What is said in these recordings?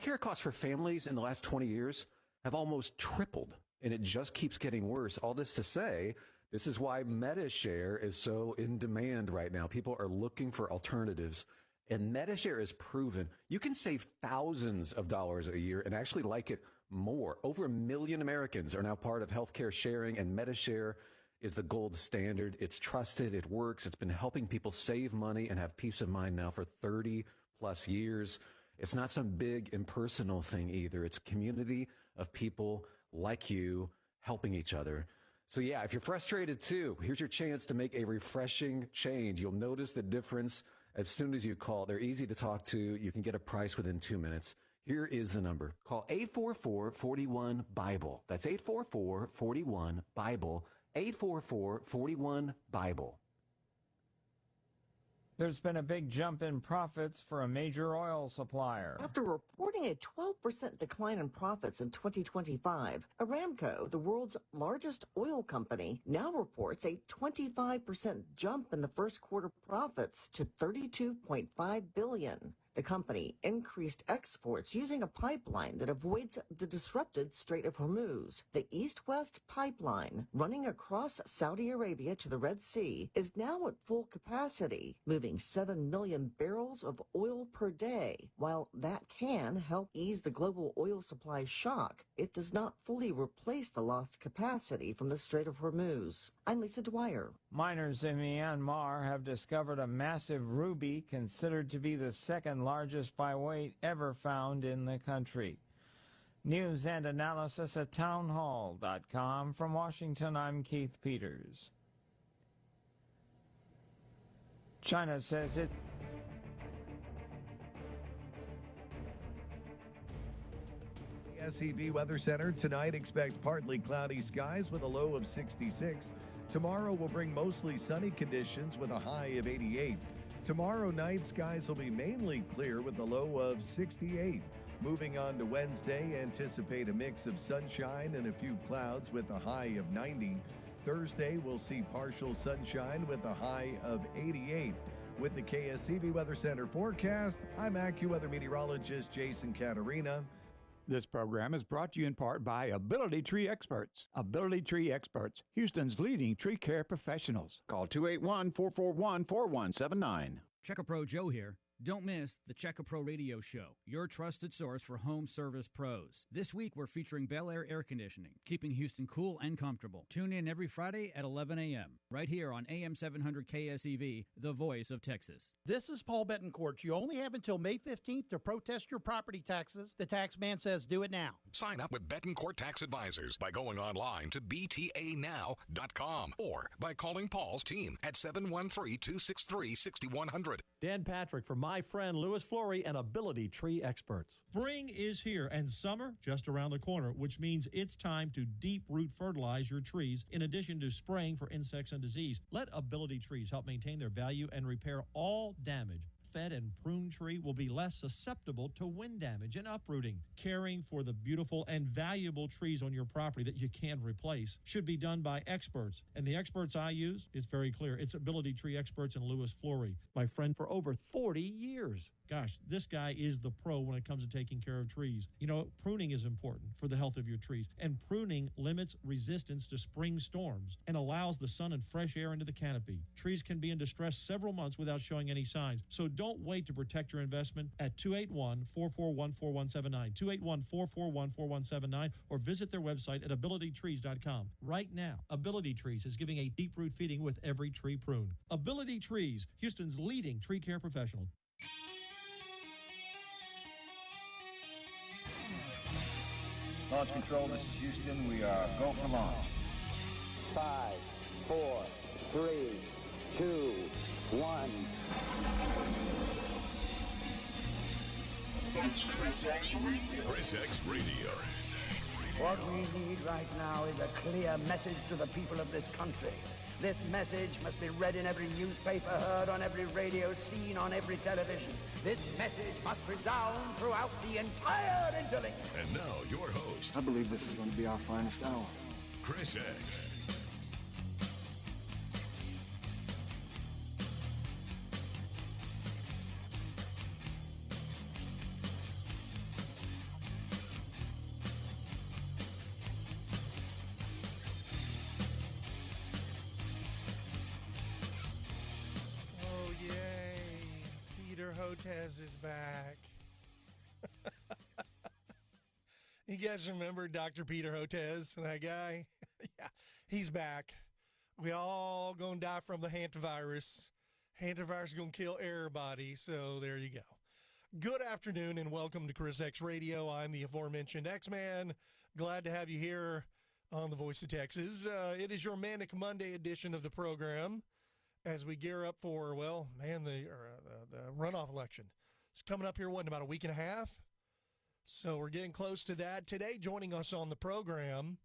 Healthcare costs for families in the last 20 years have almost tripled, and it just keeps getting worse. All this to say, this is why MediShare is so in demand right now. People are looking for alternatives, and MediShare is proven you can save thousands of dollars a year and actually like it more. Over 1 million Americans are now part of healthcare sharing, and MediShare is the gold standard. It's trusted. It works. It's been helping people save money and have peace of mind now for 30 plus years. It's not some big impersonal thing either. It's a community of people like you helping each other. So yeah, if you're frustrated too, here's your chance to make a refreshing change. You'll notice the difference as soon as you call. They're easy to talk to. You can get a price within 2 minutes. Here is the number. Call 844-41-BIBLE. That's 844-41-BIBLE. 844-41-BIBLE. There's been a big jump in profits for a major oil supplier. After reporting a 12% decline in profits in 2025, Aramco, the world's largest oil company, now reports a 25% jump in the first quarter profits to $32.5 billion. The company increased exports using a pipeline that avoids the disrupted Strait of Hormuz. The East-West pipeline, running across Saudi Arabia to the Red Sea, is now at full capacity, moving 7 million barrels of oil per day. While that can help ease the global oil supply shock, it does not fully replace the lost capacity from the Strait of Hormuz. I'm Lisa Dwyer. Miners in Myanmar have discovered a massive ruby considered to be the second largest by weight ever found in the country. News and analysis at townhall.com. From Washington, I'm Keith Peters. China says it... SEV Weather Center tonight, expect partly cloudy skies with a low of 66. Tomorrow will bring mostly sunny conditions with a high of 88. Tomorrow night, skies will be mainly clear with a low of 68. Moving on to Wednesday, anticipate a mix of sunshine and a few clouds with a high of 90. Thursday, we'll see partial sunshine with a high of 88. With the KSCV Weather Center forecast, I'm AccuWeather meteorologist Jason Caterina. This program is brought to you in part by Ability Tree Experts. Ability Tree Experts, Houston's leading tree care professionals. Call 281-441-4179. Check-A-Pro Joe here. Don't miss the Check-A-Pro Radio Show, your trusted source for home service pros. This week, we're featuring Bel Air Air Conditioning, keeping Houston cool and comfortable. Tune in every Friday at 11 a.m., right here on AM 700 KSEV, the voice of Texas. This is Paul Betancourt. You only have until May 15th to protest your property taxes. The tax man says do it now. Sign up with Betancourt Tax Advisors by going online to btanow.com or by calling Paul's team at 713-263-6100. Dan Patrick for my friend Louis Flory and Ability Tree Experts. Spring is here and summer just around the corner, which means it's time to deep root fertilize your trees in addition to spraying for insects and disease. Let Ability Trees help maintain their value and repair all damage. Fed and pruned tree will be less susceptible to wind damage and uprooting. Caring for the beautiful and valuable trees on your property that you can't replace should be done by experts. And the experts I use, it's very clear. It's Ability Tree Experts and Louis Flory, my friend for over 40 years. Gosh, this guy is the pro when it comes to taking care of trees. You know, pruning is important for the health of your trees, and pruning limits resistance to spring storms and allows the sun and fresh air into the canopy. Trees can be in distress several months without showing any signs, so don't wait to protect your investment at 281-441-4179, 281-441-4179, or visit their website at abilitytrees.com. Right now, Ability Trees is giving a deep root feeding with every tree pruned. Ability Trees, Houston's leading tree care professional. Launch control, this is Houston. We are go for launch. 5, 4, 3, 2, 1. It's ChrisXradio. ChrisXradio. What we need right now is a clear message to the people of this country. This message must be read in every newspaper, heard on every radio, seen on every television. This message must resound throughout the entire interlink. And now, your host. I believe this is going to be our finest hour. Chris X. Hotez is back. You guys remember Dr. Peter Hotez, that guy? Yeah, he's back. We all gonna die from the hantavirus. Hantavirus gonna kill everybody, so there you go. Good afternoon and welcome to ChrisXradio. I'm the aforementioned X-Man. Glad to have you here on the Voice of Texas. It is your Manic Monday edition of the program as we gear up for, well, man, the runoff election. It's coming up here, what, in about a week and a half? So we're getting close to that. Today, joining us on the program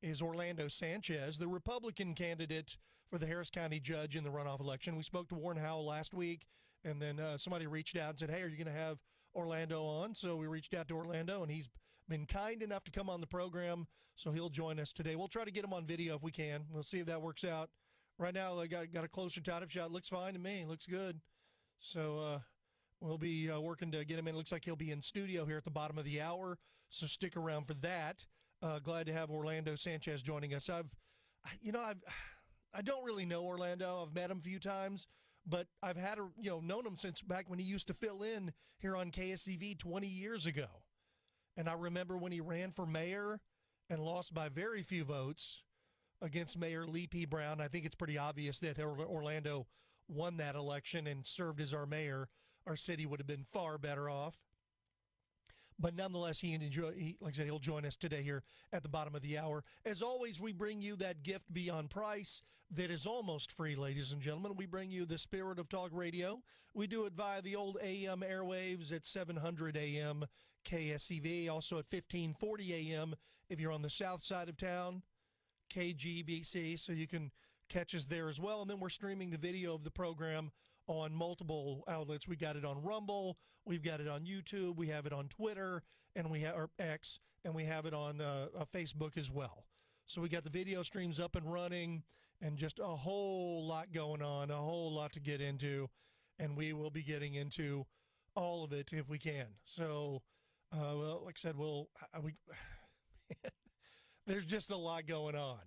is Orlando Sanchez, the Republican candidate for the Harris County judge in the runoff election. We spoke to Warren Howell last week, and then somebody reached out and said, hey, are you going to have Orlando on? So we reached out to Orlando, and he's been kind enough to come on the program, so he'll join us today. We'll try to get him on video if we can. We'll see if that works out. Right now, I got a closer tied-up shot. Looks fine to me. Looks good. So we'll be working to get him in. Looks like he'll be in studio here at the bottom of the hour, so stick around for that. Glad to have Orlando Sanchez joining us. I don't really know Orlando. I've met him a few times, but I've had known him since back when he used to fill in here on KSCV 20 years ago. And I remember when he ran for mayor and lost by very few votes against Mayor Lee P. Brown. I think it's pretty obvious that Orlando won that election and served as our mayor. Our city would have been far better off. But nonetheless, like I said, he'll join us today here at the bottom of the hour. As always, we bring you that gift beyond price that is almost free, ladies and gentlemen. We bring you the spirit of talk radio. We do it via the old AM airwaves at 700 AM KSCV, also at 1540 AM if you're on the south side of town, KGBC, so you can catch us there as well. And then we're streaming the video of the program on multiple outlets. We got it on Rumble, we've got it on YouTube, we have it on Twitter, and we have X, and we have it on Facebook as well. So we got the video streams up and running, and just a whole lot going on, a whole lot to get into, and we will be getting into all of it if we can. So, well, like I said, there's just a lot going on.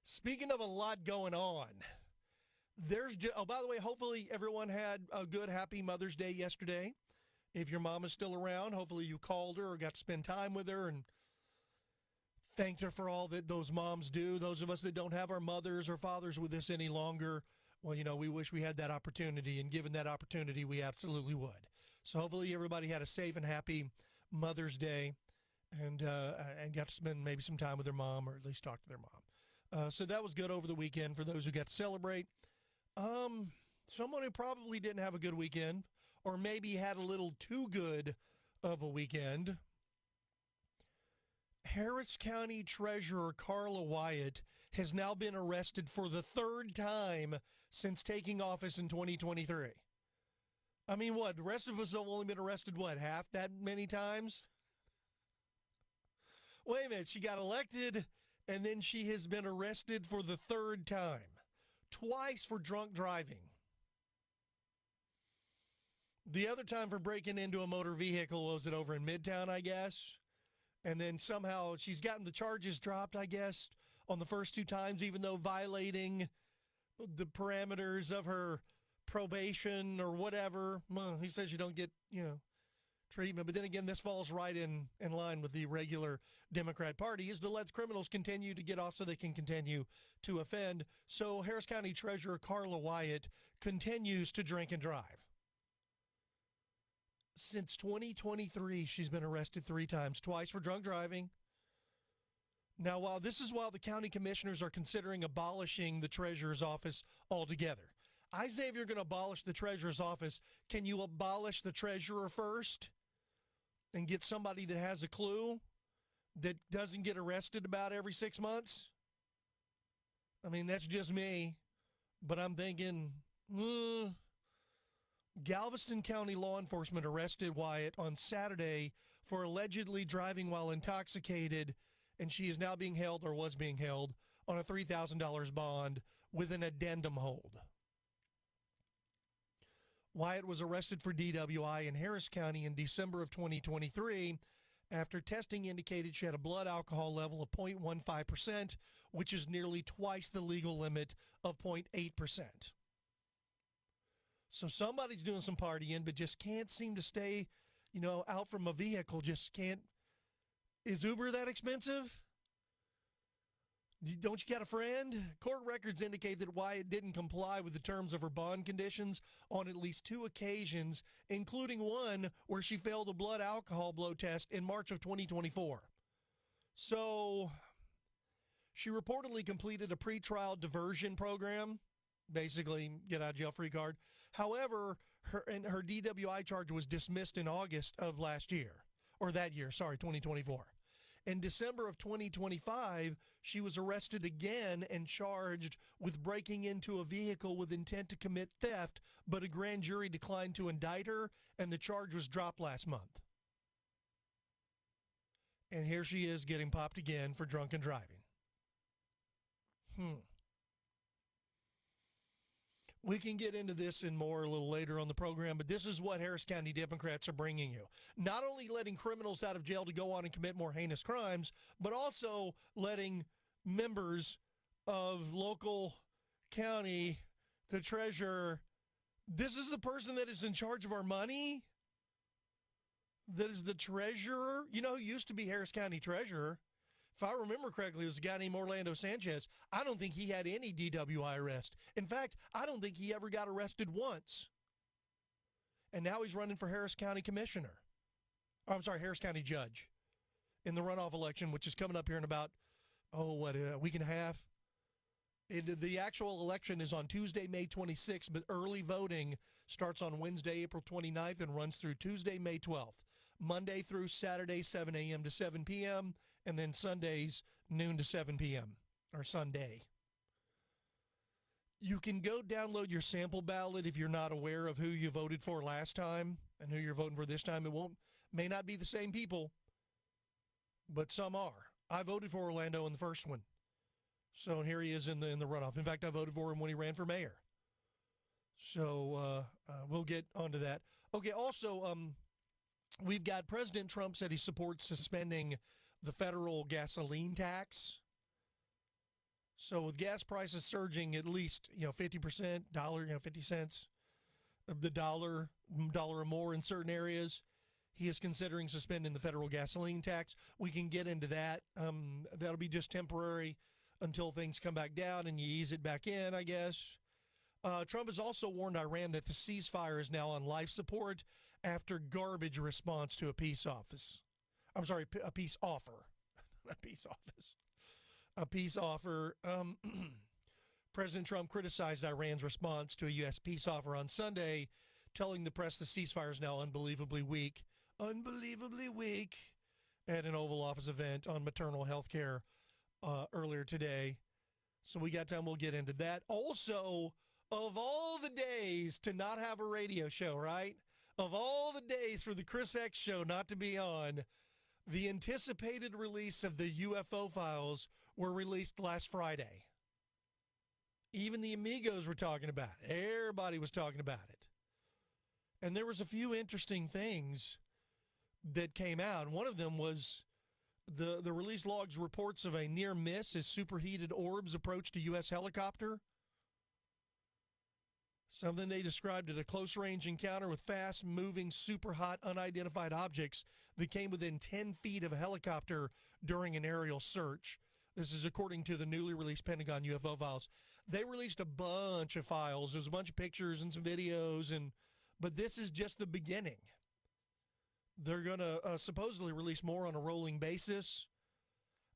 Speaking of a lot going on, by the way, hopefully everyone had a good, happy Mother's Day yesterday. If your mom is still around, hopefully you called her or got to spend time with her and thanked her for all that those moms do. Those of us that don't have our mothers or fathers with us any longer, well, we wish we had that opportunity, and given that opportunity, we absolutely would. So hopefully everybody had a safe and happy Mother's Day and got to spend maybe some time with their mom, or at least talk to their mom. So that was good over the weekend for those who got to celebrate. Someone who probably didn't have a good weekend, or maybe had a little too good of a weekend. Harris County Treasurer Carla Wyatt has now been arrested for the third time since taking office in 2023. I mean, what? The rest of us have only been arrested, half that many times? Wait a minute. She got elected, and then she has been arrested for the third time. Twice for drunk driving. The other time for breaking into a motor vehicle, was it over in Midtown, I guess? And then somehow she's gotten the charges dropped, I guess, on the first two times, even though violating the parameters of her probation or whatever. Well, he says you don't get, treatment. But then again, this falls right in line with the regular Democrat Party, is to let criminals continue to get off so they can continue to offend. So Harris County Treasurer Carla Wyatt continues to drink and drive. Since 2023, she's been arrested 3 times, twice for drunk driving. Now, while the county commissioners are considering abolishing the treasurer's office altogether. I say if you're going to abolish the treasurer's office, can you abolish the treasurer first and get somebody that has a clue, that doesn't get arrested about every 6 months? I mean, that's just me, but I'm thinking, Galveston County law enforcement arrested Wyatt on Saturday for allegedly driving while intoxicated, and she is now being held, or was being held, on a $3,000 bond with an addendum hold. Wyatt was arrested for DWI in Harris County in December of 2023 after testing indicated she had a blood alcohol level of 0.15%, which is nearly twice the legal limit of 0.8%. So somebody's doing some partying, but just can't seem to stay, out from a vehicle. Just can't. Is Uber that expensive? Don't you got a friend? Court records indicate that Wyatt didn't comply with the terms of her bond conditions on at least 2 occasions, including one where she failed a blood alcohol blood test in March of 2024. So she reportedly completed a pretrial diversion program, basically get out of jail free card. However, her DWI charge was dismissed in August of last year, or that year, 2024. In December of 2025, she was arrested again and charged with breaking into a vehicle with intent to commit theft, but a grand jury declined to indict her, and the charge was dropped last month. And here she is getting popped again for drunken driving. We can get into this and more a little later on the program, but this is what Harris County Democrats are bringing you. Not only letting criminals out of jail to go on and commit more heinous crimes, but also letting members of local county, the treasurer, this is the person that is in charge of our money? That is the treasurer? Who used to be Harris County treasurer? If I remember correctly, it was a guy named Orlando Sanchez. I don't think he had any DWI arrest. In fact, I don't think he ever got arrested once. And now he's running for Harris County Commissioner. Harris County Judge in the runoff election, which is coming up here in about, a week and a half. The actual election is on Tuesday, May 26th, but early voting starts on Wednesday, April 29th, and runs through Tuesday, May 12th. Monday through Saturday, 7 a.m. to 7 p.m., and then Sundays, noon to 7 p.m., or Sunday. You can go download your sample ballot if you're not aware of who you voted for last time and who you're voting for this time. It may not be the same people, but some are. I voted for Orlando in the first one. So here he is in the runoff. In fact, I voted for him when he ran for mayor. So we'll get onto that. Okay, also, we've got President Trump said he supports suspending the federal gasoline tax. So with gas prices surging at least, 50%, dollar, 50 cents of the dollar or more in certain areas, he is considering suspending the federal gasoline tax. We can get into that. That'll be just temporary until things come back down and you ease it back in, I guess. Trump has also warned Iran that the ceasefire is now on life support after garbage response to a peace office. A peace offer. Not a peace office. A peace offer. President Trump criticized Iran's response to a U.S. peace offer on Sunday, telling the press the ceasefire is now unbelievably weak. Unbelievably weak at an Oval Office event on maternal health care earlier today. So we got time, we'll get into that. Also, of all the days to not have a radio show, right? Of all the days for the Chris X show not to be on, the anticipated release of the UFO files were released last Friday. Even the Amigos were talking about it. Everybody was talking about it. And there was a few interesting things that came out. One of them was the release logs reports of a near miss as superheated orbs approached a U.S. helicopter. Something they described as a close-range encounter with fast-moving, super-hot, unidentified objects that came within 10 feet of a helicopter during an aerial search. This is according to the newly released Pentagon UFO files. They released a bunch of files. There's a bunch of pictures and some videos, but this is just the beginning. They're going to supposedly release more on a rolling basis.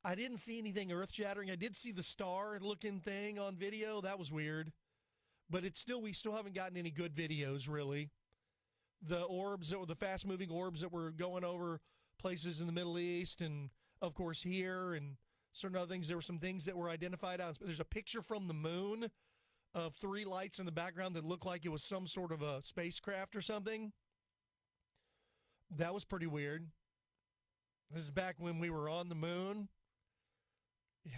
I didn't see anything earth-shattering. I did see the star-looking thing on video. That was weird. But we still haven't gotten any good videos, really. The orbs, the fast-moving orbs that were going over places in the Middle East and, of course, here and certain other things. There were some things that were identified on. There's a picture from the moon of 3 lights in the background that looked like it was some sort of a spacecraft or something. That was pretty weird. This is back when we were on the moon.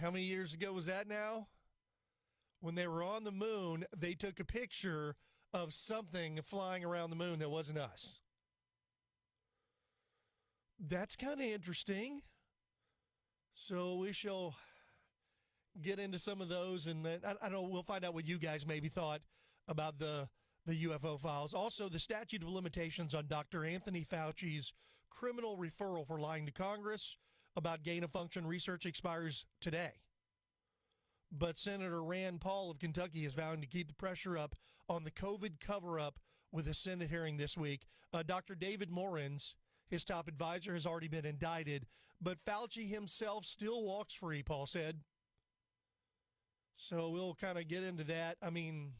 How many years ago was that now? When they were on the moon, they took a picture of something flying around the moon that wasn't us. That's kind of interesting. So we shall get into some of those, and I don't know, we'll find out what you guys maybe thought about the the UFO files. Also, the statute of limitations on Dr. Anthony Fauci's criminal referral for lying to Congress about gain-of-function research expires today. But Senator Rand Paul of Kentucky is vowing to keep the pressure up on the COVID cover-up with a Senate hearing this week. Dr. David Morins, his top advisor, has already been indicted, but Fauci himself still walks free, Paul said. So we'll kind of get into that. I mean,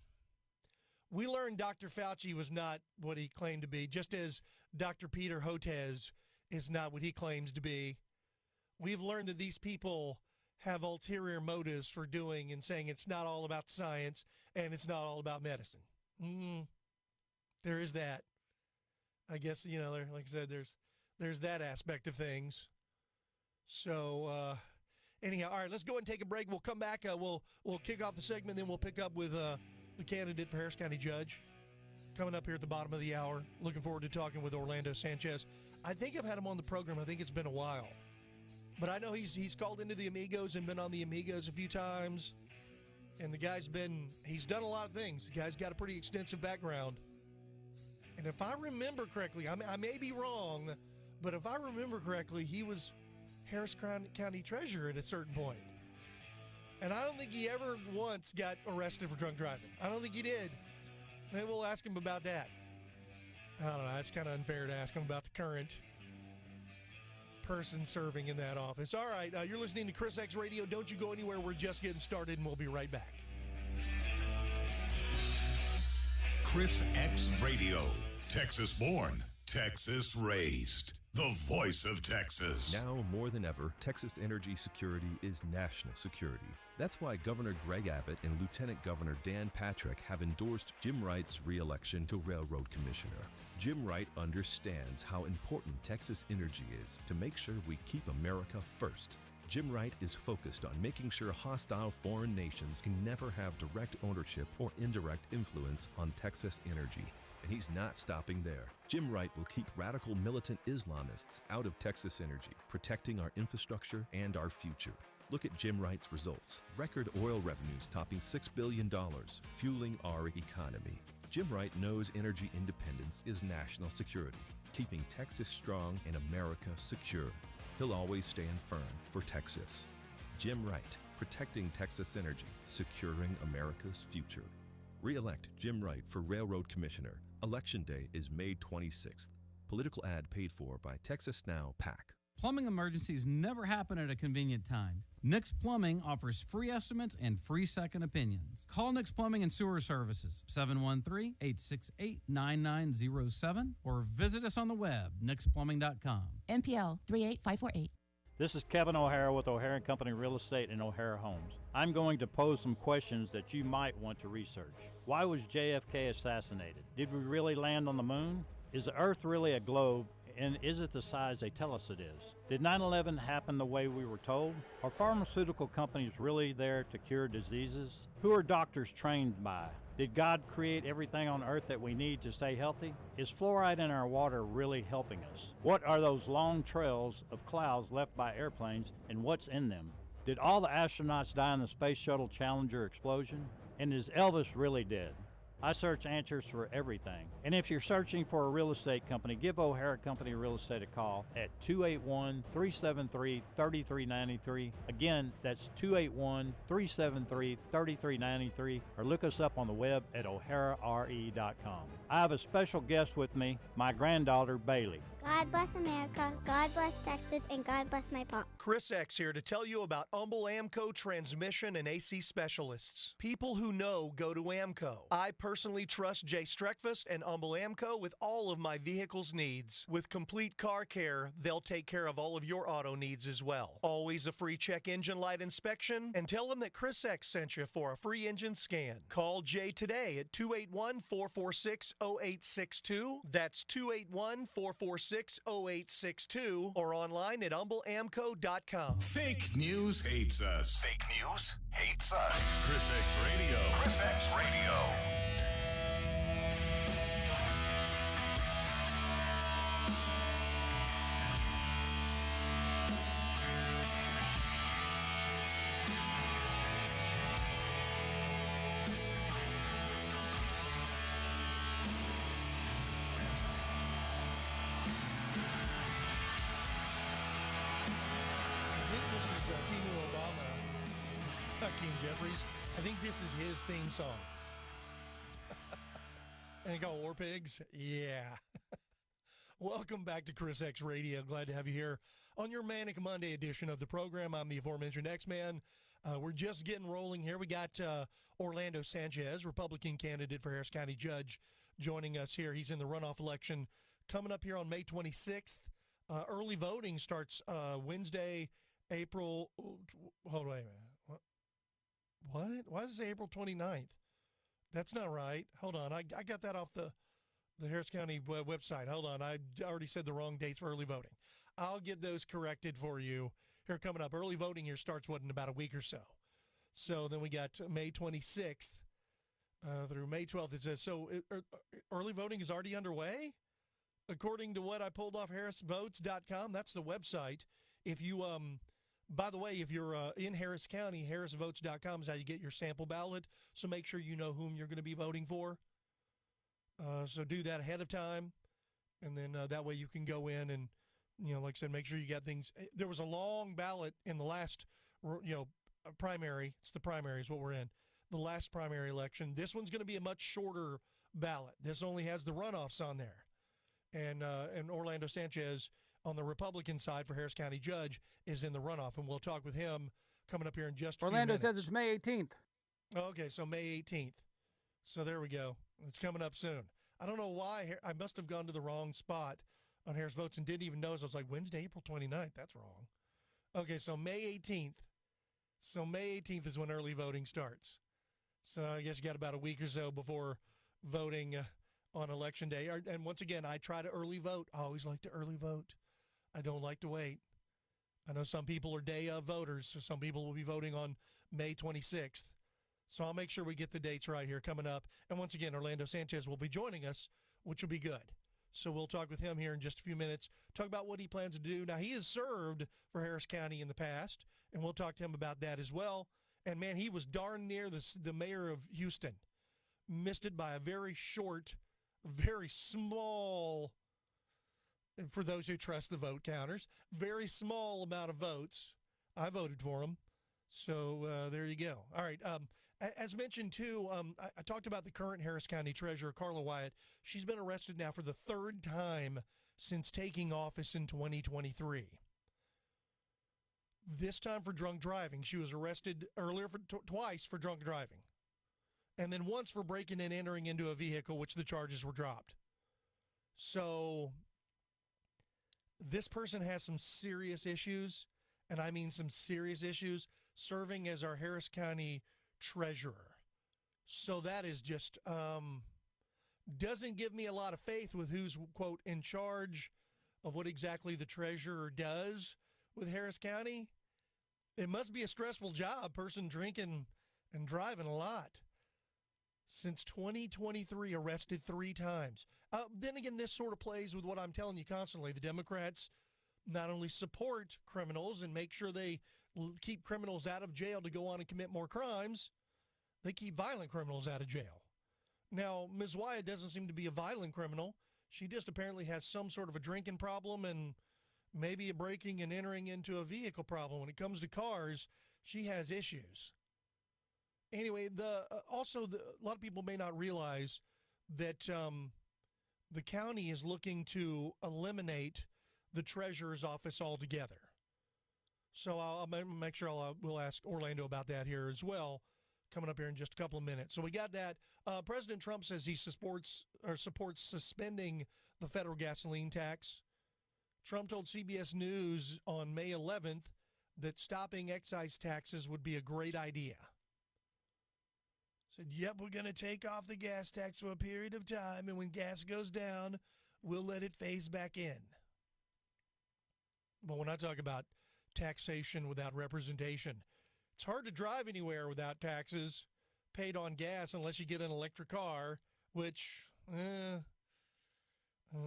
we learned Dr. Fauci was not what he claimed to be, just as Dr. Peter Hotez is not what he claims to be. We've learned that these people have ulterior motives for doing and saying it's not all about science and it's not all about medicine. There is that. I guess, you know, like I said, there's that aspect of things. So, anyhow, all right, let's go ahead and take a break. We'll come back. We'll kick off the segment, then we'll pick up with the candidate for Harris County Judge coming up here at the bottom of the hour. Looking forward to talking with Orlando Sanchez. I think I've had him on the program. I think it's been a while. But I know he's called into the Amigos and been on the Amigos a few times. And the guy's he's done a lot of things. The guy's got a pretty extensive background. And if I remember correctly, I may be wrong, but if I remember correctly, he was Harris County Treasurer at a certain point. And I don't think he ever once got arrested for drunk driving. I don't think he did. Maybe we'll ask him about that. I don't know. It's kind of unfair to ask him about the current person serving in that office. All right, you're listening to ChrisXradio. Don't you go anywhere. We're just getting started, and we'll be right back. ChrisXradio. Texas born, Texas raised. The voice of Texas. Now more than ever, Texas energy security is national security. That's why Governor Greg Abbott and Lieutenant Governor Dan Patrick have endorsed Jim Wright's re-election to Railroad Commissioner. Jim Wright understands how important Texas energy is to make sure we keep America first. Jim Wright is focused on making sure hostile foreign nations can never have direct ownership or indirect influence on Texas energy. And he's not stopping there. Jim Wright will keep radical militant Islamists out of Texas energy, protecting our infrastructure and our future. Look at Jim Wright's results. Record oil revenues topping $6 billion, fueling our economy. Jim Wright knows energy independence is national security, keeping Texas strong and America secure. He'll always stand firm for Texas. Jim Wright, protecting Texas energy, securing America's future. Re-elect Jim Wright for Railroad Commissioner. Election day is May 26th. Political ad paid for by Texas Now PAC. Plumbing emergencies never happen at a convenient time. Nix Plumbing offers free estimates and free second opinions. Call Nix Plumbing and Sewer Services, 713-868-9907, or visit us on the web, nixplumbing.com. MPL 38548. This is Kevin O'Hara with O'Hara & Company Real Estate and O'Hara Homes. I'm going to pose some questions that you might want to research. Why was JFK assassinated? Did we really land on the moon? Is the Earth really a globe, and is it the size they tell us it is? Did 9/11 happen the way we were told? Are pharmaceutical companies really there to cure diseases? Who are doctors trained by? Did God create everything on earth that we need to stay healthy? Is fluoride in our water really helping us? What are those long trails of clouds left by airplanes, and what's in them? Did all the astronauts die in the Space Shuttle Challenger explosion? And is Elvis really dead? I search answers for everything. And if you're searching for a real estate company, give O'Hara Company Real Estate a call at 281-373-3393. Again, that's 281-373-3393, or look us up on the web at oharare.com. I have a special guest with me, my granddaughter, Bailey. God bless America, God bless Texas, and God bless my pop. Chris X here to tell you about Humble Amco Transmission and AC Specialists. People who know go to Amco. I personally trust Jay Streckfus and Humble Amco with all of my vehicle's needs. With complete car care, they'll take care of all of your auto needs as well. Always a free check engine light inspection, and tell them that Chris X sent you for a free engine scan. Call Jay today at 281-446-0862. That's 281-446-0862, or online at humbleamco.com. Fake news hates us. Fake news hates us. ChrisXradio. ChrisXradio. Hakeem Jeffries. I think this is his theme song. And it called War Pigs? Yeah. Welcome back to ChrisXradio. Glad to have you here on your Manic Monday edition of the program. I'm the aforementioned X-Man. We're just getting rolling here. We got Orlando Sanchez, Republican candidate for Harris County Judge, joining us here. He's in the runoff election coming up here on May 26th. Early voting starts Wednesday, April. Hold on, wait a minute. What? Why does it say April 29th? That's not right. Hold on. I got that off the Harris County website. Hold on. I already said the wrong dates for early voting. I'll get those corrected for you here coming up. Early voting here starts, in about a week or so. So then we got May 26th through May 12th. It says, so early voting is already underway? According to what I pulled off harrisvotes.com, that's the website. If you, by the way, if you're in Harris County, harrisvotes.com is how you get your sample ballot. So make sure you know whom you're going to be voting for. So do that ahead of time. And then that way you can go in and, like I said, make sure you got things. There was a long ballot in the last, primary. It's the primary is what we're in. The last primary election. This one's going to be a much shorter ballot. This only has the runoffs on there. And Orlando Sanchez on the Republican side for Harris County Judge is in the runoff. And we'll talk with him coming up here in just a few minutes. Orlando says it's May 18th. Okay, so May 18th. So there we go. It's coming up soon. I don't know why. I must have gone to the wrong spot on Harris Votes and didn't even notice. I was like, Wednesday, April 29th. That's wrong. Okay, so May 18th. So May 18th is when early voting starts. So I guess you got about a week or so before voting on Election Day. And once again, I try to early vote. I always like to early vote. I don't like to wait. I know some people are day of voters, so some people will be voting on May 26th. So I'll make sure we get the dates right here coming up. And once again, Orlando Sanchez will be joining us, which will be good. So we'll talk with him here in just a few minutes, talk about what he plans to do. Now, he has served for Harris County in the past, and we'll talk to him about that as well. And, man, he was darn near the mayor of Houston. Missed it by a very short, very small, and for those who trust the vote counters, very small amount of votes. I voted for him. So there you go. All right. As mentioned, too, I talked about the current Harris County Treasurer, Carla Wyatt. She's been arrested now for the third time since taking office in 2023. This time for drunk driving. She was arrested earlier twice for drunk driving. And then once for breaking and entering into a vehicle, which the charges were dropped. So this person has some serious issues, and I mean some serious issues, serving as our Harris County Treasurer. So that is just doesn't give me a lot of faith with who's, quote, in charge of what exactly the treasurer does with Harris County. It must be a stressful job, person drinking and driving a lot. Since 2023, arrested 3 times. Then again, this sort of plays with what I'm telling you constantly. The Democrats not only support criminals and make sure they keep criminals out of jail to go on and commit more crimes, they keep violent criminals out of jail. Now, Ms. Wyatt doesn't seem to be a violent criminal. She just apparently has some sort of a drinking problem and maybe a breaking and entering into a vehicle problem. When it comes to cars, she has issues. Anyway, a lot of people may not realize that the county is looking to eliminate the treasurer's office altogether. So I'll make sure we'll ask Orlando about that here as well, coming up here in just a couple of minutes. So we got that. President Trump says he supports suspending the federal gasoline tax. Trump told CBS News on May 11th that stopping excise taxes would be a great idea. Said, yep, we're going to take off the gas tax for a period of time, and when gas goes down, we'll let it phase back in. But when I talk about taxation without representation, it's hard to drive anywhere without taxes paid on gas unless you get an electric car, which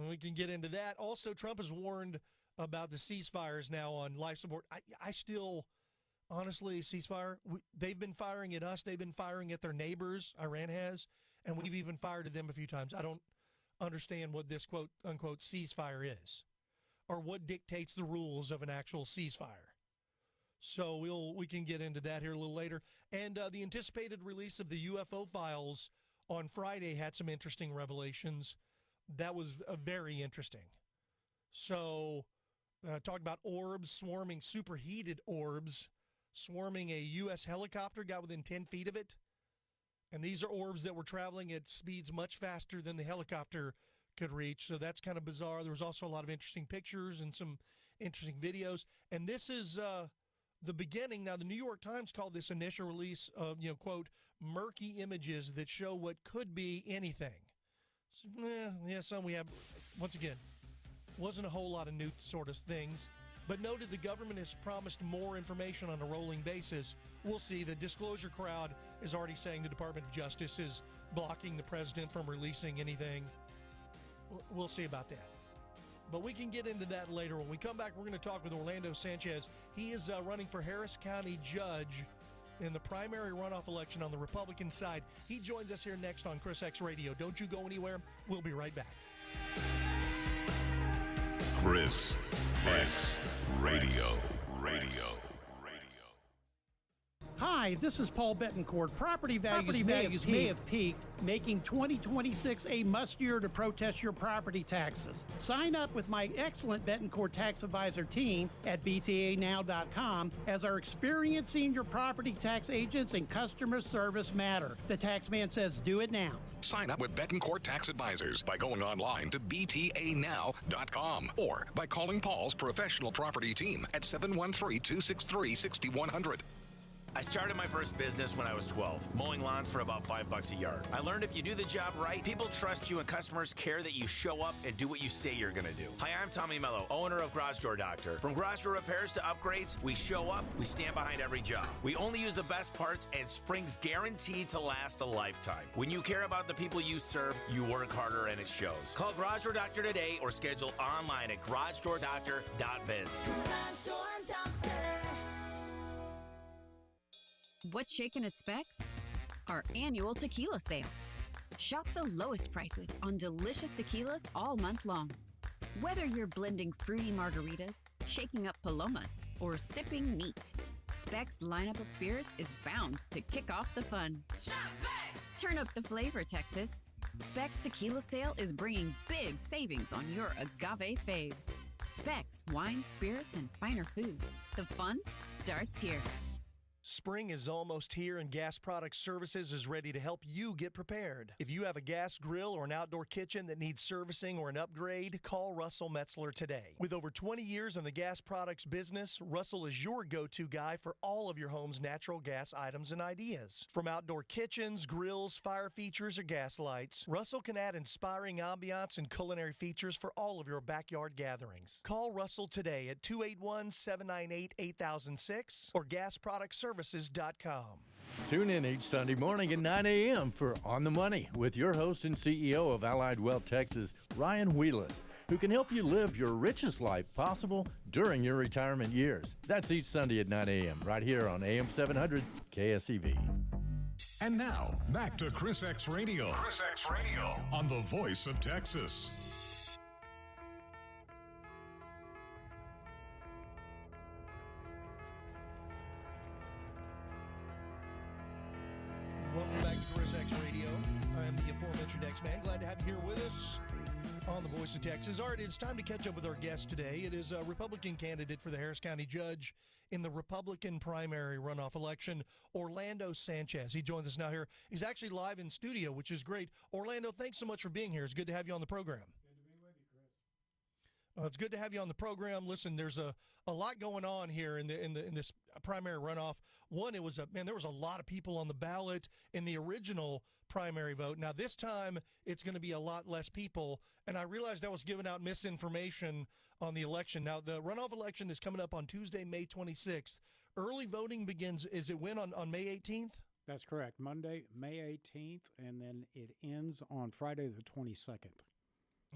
we can get into that. Also, Trump has warned about the ceasefires now on life support. I still... Honestly, ceasefire, they've been firing at us. They've been firing at their neighbors, Iran has, and we've even fired at them a few times. I don't understand what this quote-unquote ceasefire is or what dictates the rules of an actual ceasefire. So we can get into that here a little later. And the anticipated release of the UFO files on Friday had some interesting revelations. That was very interesting. So talked about orbs swarming, superheated orbs swarming a U.S. helicopter, got within 10 feet of it. And these are orbs that were traveling at speeds much faster than the helicopter could reach. So that's kind of bizarre. There was also a lot of interesting pictures and some interesting videos. And this is the beginning. Now, the New York Times called this initial release of, quote, murky images that show what could be anything. So, some we have, once again, wasn't a whole lot of new sort of things, but noted the government has promised more information on a rolling basis. We'll see. The disclosure crowd is already saying the Department of Justice is blocking the president from releasing anything. We'll see about that. But we can get into that later. When we come back, we're going to talk with Orlando Sanchez. He is running for Harris County Judge in the primary runoff election on the Republican side. He joins us here next on ChrisXradio. Don't you go anywhere. We'll be right back. ChrisXradio. Hi, this is Paul Betancourt. Property values may have peaked, making 2026 a must-year to protest your property taxes. Sign up with my excellent Betancourt tax advisor team at btanow.com, as our experienced senior property tax agents and customer service matter. The tax man says do it now. Sign up with Betancourt Tax Advisors by going online to btanow.com or by calling Paul's professional property team at 713-263-6100. I started my first business when I was 12, mowing lawns for about $5 a yard. I learned if you do the job right, people trust you and customers care that you show up and do what you say you're gonna do. Hi, I'm Tommy Mello, owner of Garage Door Doctor. From garage door repairs to upgrades, we show up, we stand behind every job. We only use the best parts, and spring's guaranteed to last a lifetime. When you care about the people you serve, you work harder and it shows. Call Garage Door Doctor today or schedule online at garagedoordoctor.biz. Garage Door Doctor. What's shaking at Specs? Our annual tequila sale. Shop the lowest prices on delicious tequilas all month long. Whether you're blending fruity margaritas, shaking up palomas, or sipping neat, Specs' lineup of spirits is bound to kick off the fun. Shop Specs! Turn up the flavor, Texas. Specs Tequila Sale is bringing big savings on your agave faves. Specs Wine, Spirits, and Finer Foods. The fun starts here. Spring is almost here, and Gas Product Services is ready to help you get prepared. If you have a gas grill or an outdoor kitchen that needs servicing or an upgrade, call Russell Metzler today. With over 20 years in the gas products business, Russell is your go-to guy for all of your home's natural gas items and ideas. From outdoor kitchens, grills, fire features, or gas lights, Russell can add inspiring ambiance and culinary features for all of your backyard gatherings. Call Russell today at 281-798-8006 or gasproductservices.com. Tune in each Sunday morning at 9 a.m. for On the Money with your host and CEO of Allied Wealth Texas, Ryan Wheelis, who can help you live your richest life possible during your retirement years. That's each Sunday at 9 a.m. right here on AM 700 KSEV. And now, back to ChrisXradio. ChrisXradio on the voice of Texas. Welcome back to ChrisXradio. I am the aforementioned X-Man. Glad to have you here with us on the Voice of Texas. All right, it's time to catch up with our guest today. It is a Republican candidate for the Harris County Judge in the Republican primary runoff election, Orlando Sanchez. He joins us now here. He's actually live in studio, which is great. Orlando, thanks so much for being here. It's good to have you on the program. It's good to have you on the program. Listen, there's a lot going on here in this primary runoff. One, there was a lot of people on the ballot in the original primary vote. Now this time it's going to be a lot less people, and I realized I was giving out misinformation on the election. Now the runoff election is coming up on Tuesday, May 26th. Early voting begins. Is it when on May 18th? That's correct. Monday, May 18th, and then it ends on Friday the 22nd.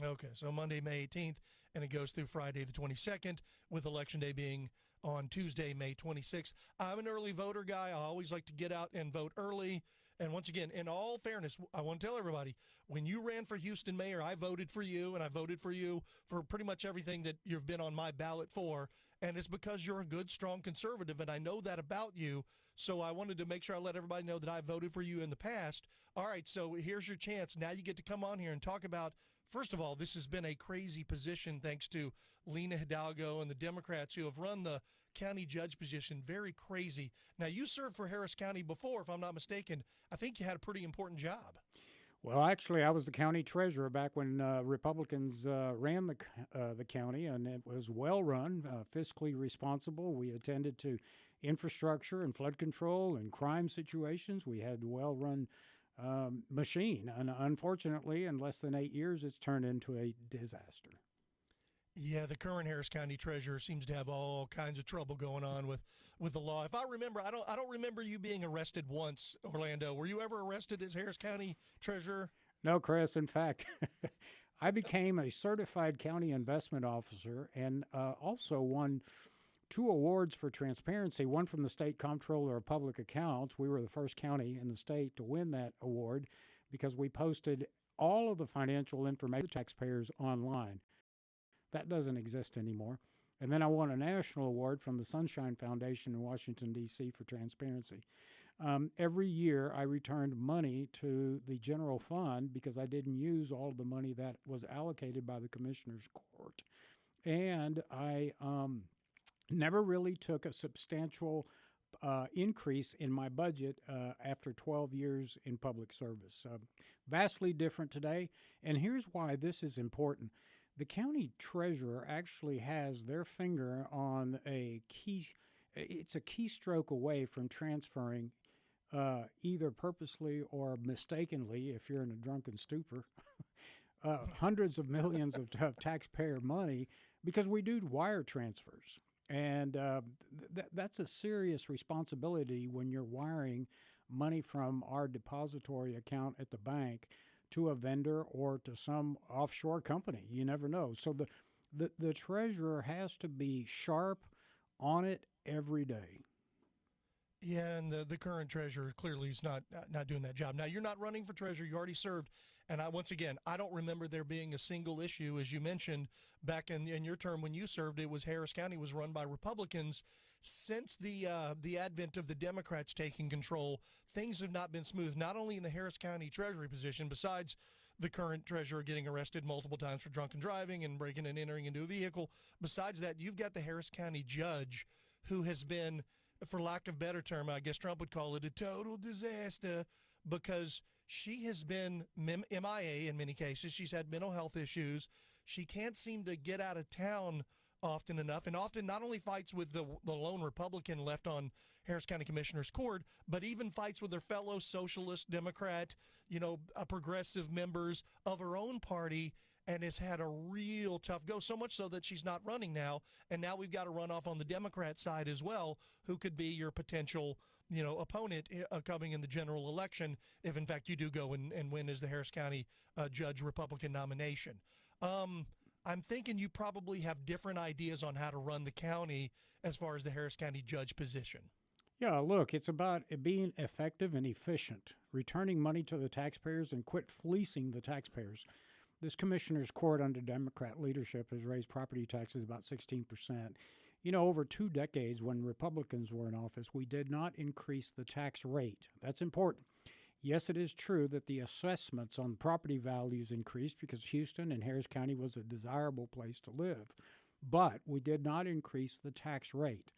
Okay, so Monday, May 18th, and it goes through Friday the 22nd, with Election Day being on Tuesday, May 26th. I'm an early voter guy. I always like to get out and vote early And once again, in all fairness, I want to tell everybody, when you ran for Houston mayor, I voted for you, and I voted for you for pretty much everything that you've been on my ballot for. And it's because you're a good, strong conservative, and I know that about you. So I wanted to make sure I let everybody know that I voted for you in the past. All right, so here's your chance. Now you get to come on here and talk about, first of all, this has been a crazy position thanks to Lena Hidalgo and the Democrats who have run the county judge position. Very crazy. Now, you served for Harris County before, if I'm not mistaken. I think you had a pretty important job. Well, actually, I was the county treasurer back when Republicans ran the county, and it was well run, fiscally responsible. We attended to infrastructure and flood control and crime situations. We had a well run machine, and unfortunately, in less than 8 years, it's turned into a disaster. Yeah, the current Harris County treasurer seems to have all kinds of trouble going on with the law. If I remember, I don't remember you being arrested once, Orlando. Were you ever arrested as Harris County treasurer? No, Chris. In fact, I became a certified county investment officer and also won 2 awards for transparency, one from the state comptroller of public accounts. We were the first county in the state to win that award because we posted all of the financial information to taxpayers online. That doesn't exist anymore. And then I won a national award from the Sunshine Foundation in Washington, D.C. for transparency. Every year I returned money to the general fund because I didn't use all of the money that was allocated by the commissioner's court. And I never really took a substantial increase in my budget after 12 years in public service. Vastly different today. And here's why this is important. The county treasurer actually has their finger on a key. It's a keystroke away from transferring either purposely or mistakenly, if you're in a drunken stupor, hundreds of millions of taxpayer money, because we do wire transfers. And that's a serious responsibility when you're wiring money from our depository account at the bank to a vendor or to some offshore company. You never know. So the treasurer has to be sharp on it every day. Yeah, and the current treasurer clearly is not doing that job. Now, you're not running for treasurer. You already served. And once again, I don't remember there being a single issue. As you mentioned, back in your term when you served, it was Harris County was run by Republicans. Since the advent of the Democrats taking control, things have not been smooth, not only in the Harris County treasury position, besides the current treasurer getting arrested multiple times for drunken driving and breaking and entering into a vehicle. Besides that, you've got the Harris County judge who has been, for lack of a better term, I guess Trump would call it a total disaster, because she has been MIA in many cases. She's had mental health issues. She can't seem to get out of town often enough, and often not only fights with the lone Republican left on Harris County Commissioner's Court, but even fights with her fellow socialist, Democrat, progressive members of her own party, and has had a real tough go, so much so that she's not running now. And now we've got a runoff on the Democrat side as well, who could be your potential opponent coming in the general election if, in fact, you do go and win as the Harris County judge Republican nomination. I'm thinking you probably have different ideas on how to run the county as far as the Harris County judge position. Yeah, look, it's about being effective and efficient, returning money to the taxpayers and quit fleecing the taxpayers. This commissioner's court under Democrat leadership has raised property taxes about 16%. Over 2 decades when Republicans were in office, we did not increase the tax rate. That's important. Yes, it is true that the assessments on property values increased because Houston and Harris County was a desirable place to live, but we did not increase the tax rate.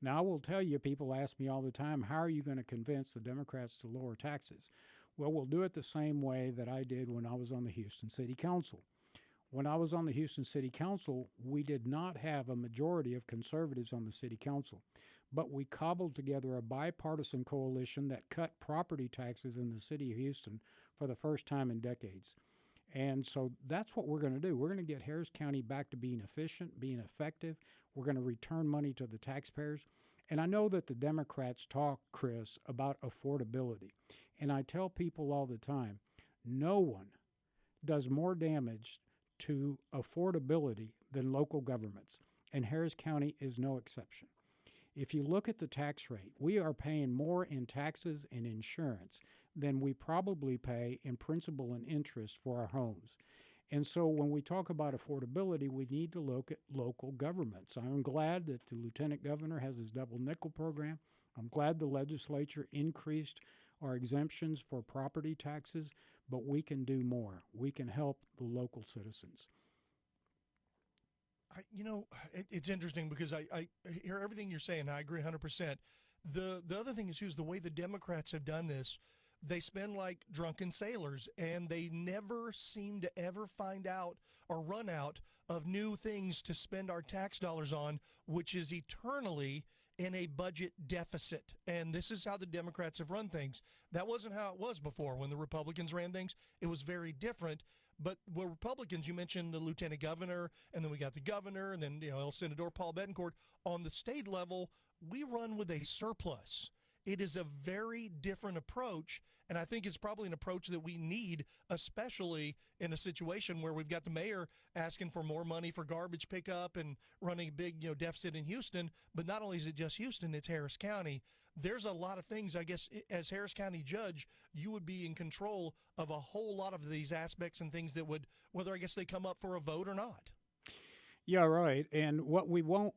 Now, I will tell you, people ask me all the time, how are you going to convince the Democrats to lower taxes? Well, we'll do it the same way that I did when I was on the Houston City Council. When I was on the Houston City Council, we did not have a majority of conservatives on the city council, but we cobbled together a bipartisan coalition that cut property taxes in the city of Houston for the first time in decades. And so that's what we're going to do. We're going to get Harris County back to being efficient, being effective. We're going to return money to the taxpayers. And I know that the Democrats talk, Chris, about affordability. And I tell people all the time, no one does more damage to affordability than local governments. And Harris County is no exception. If you look at the tax rate, we are paying more in taxes and insurance than we probably pay in principal and interest for our homes. And so when we talk about affordability, we need to look at local governments. I'm glad that the lieutenant governor has his double nickel program. I'm glad the legislature increased our exemptions for property taxes, but we can do more. We can help the local citizens. It's interesting because I hear everything you're saying. I agree 100%. The other thing is the way the Democrats have done this. They spend like drunken sailors, and they never seem to ever find out or run out of new things to spend our tax dollars on, which is eternally in a budget deficit. And this is how the Democrats have run things. That wasn't how it was before when the Republicans ran things. It was very different. But with Republicans, you mentioned the lieutenant governor, and then we got the governor, and then El Senador Paul Betancourt. On the state level, we run with a surplus. It is a very different approach, and I think it's probably an approach that we need, especially in a situation where we've got the mayor asking for more money for garbage pickup and running a big deficit in Houston. But not only is it just Houston, it's Harris County. There's a lot of things, I guess, as Harris County judge, you would be in control of a whole lot of these aspects and things that would, whether I guess they come up for a vote or not. Yeah, right. And what we won't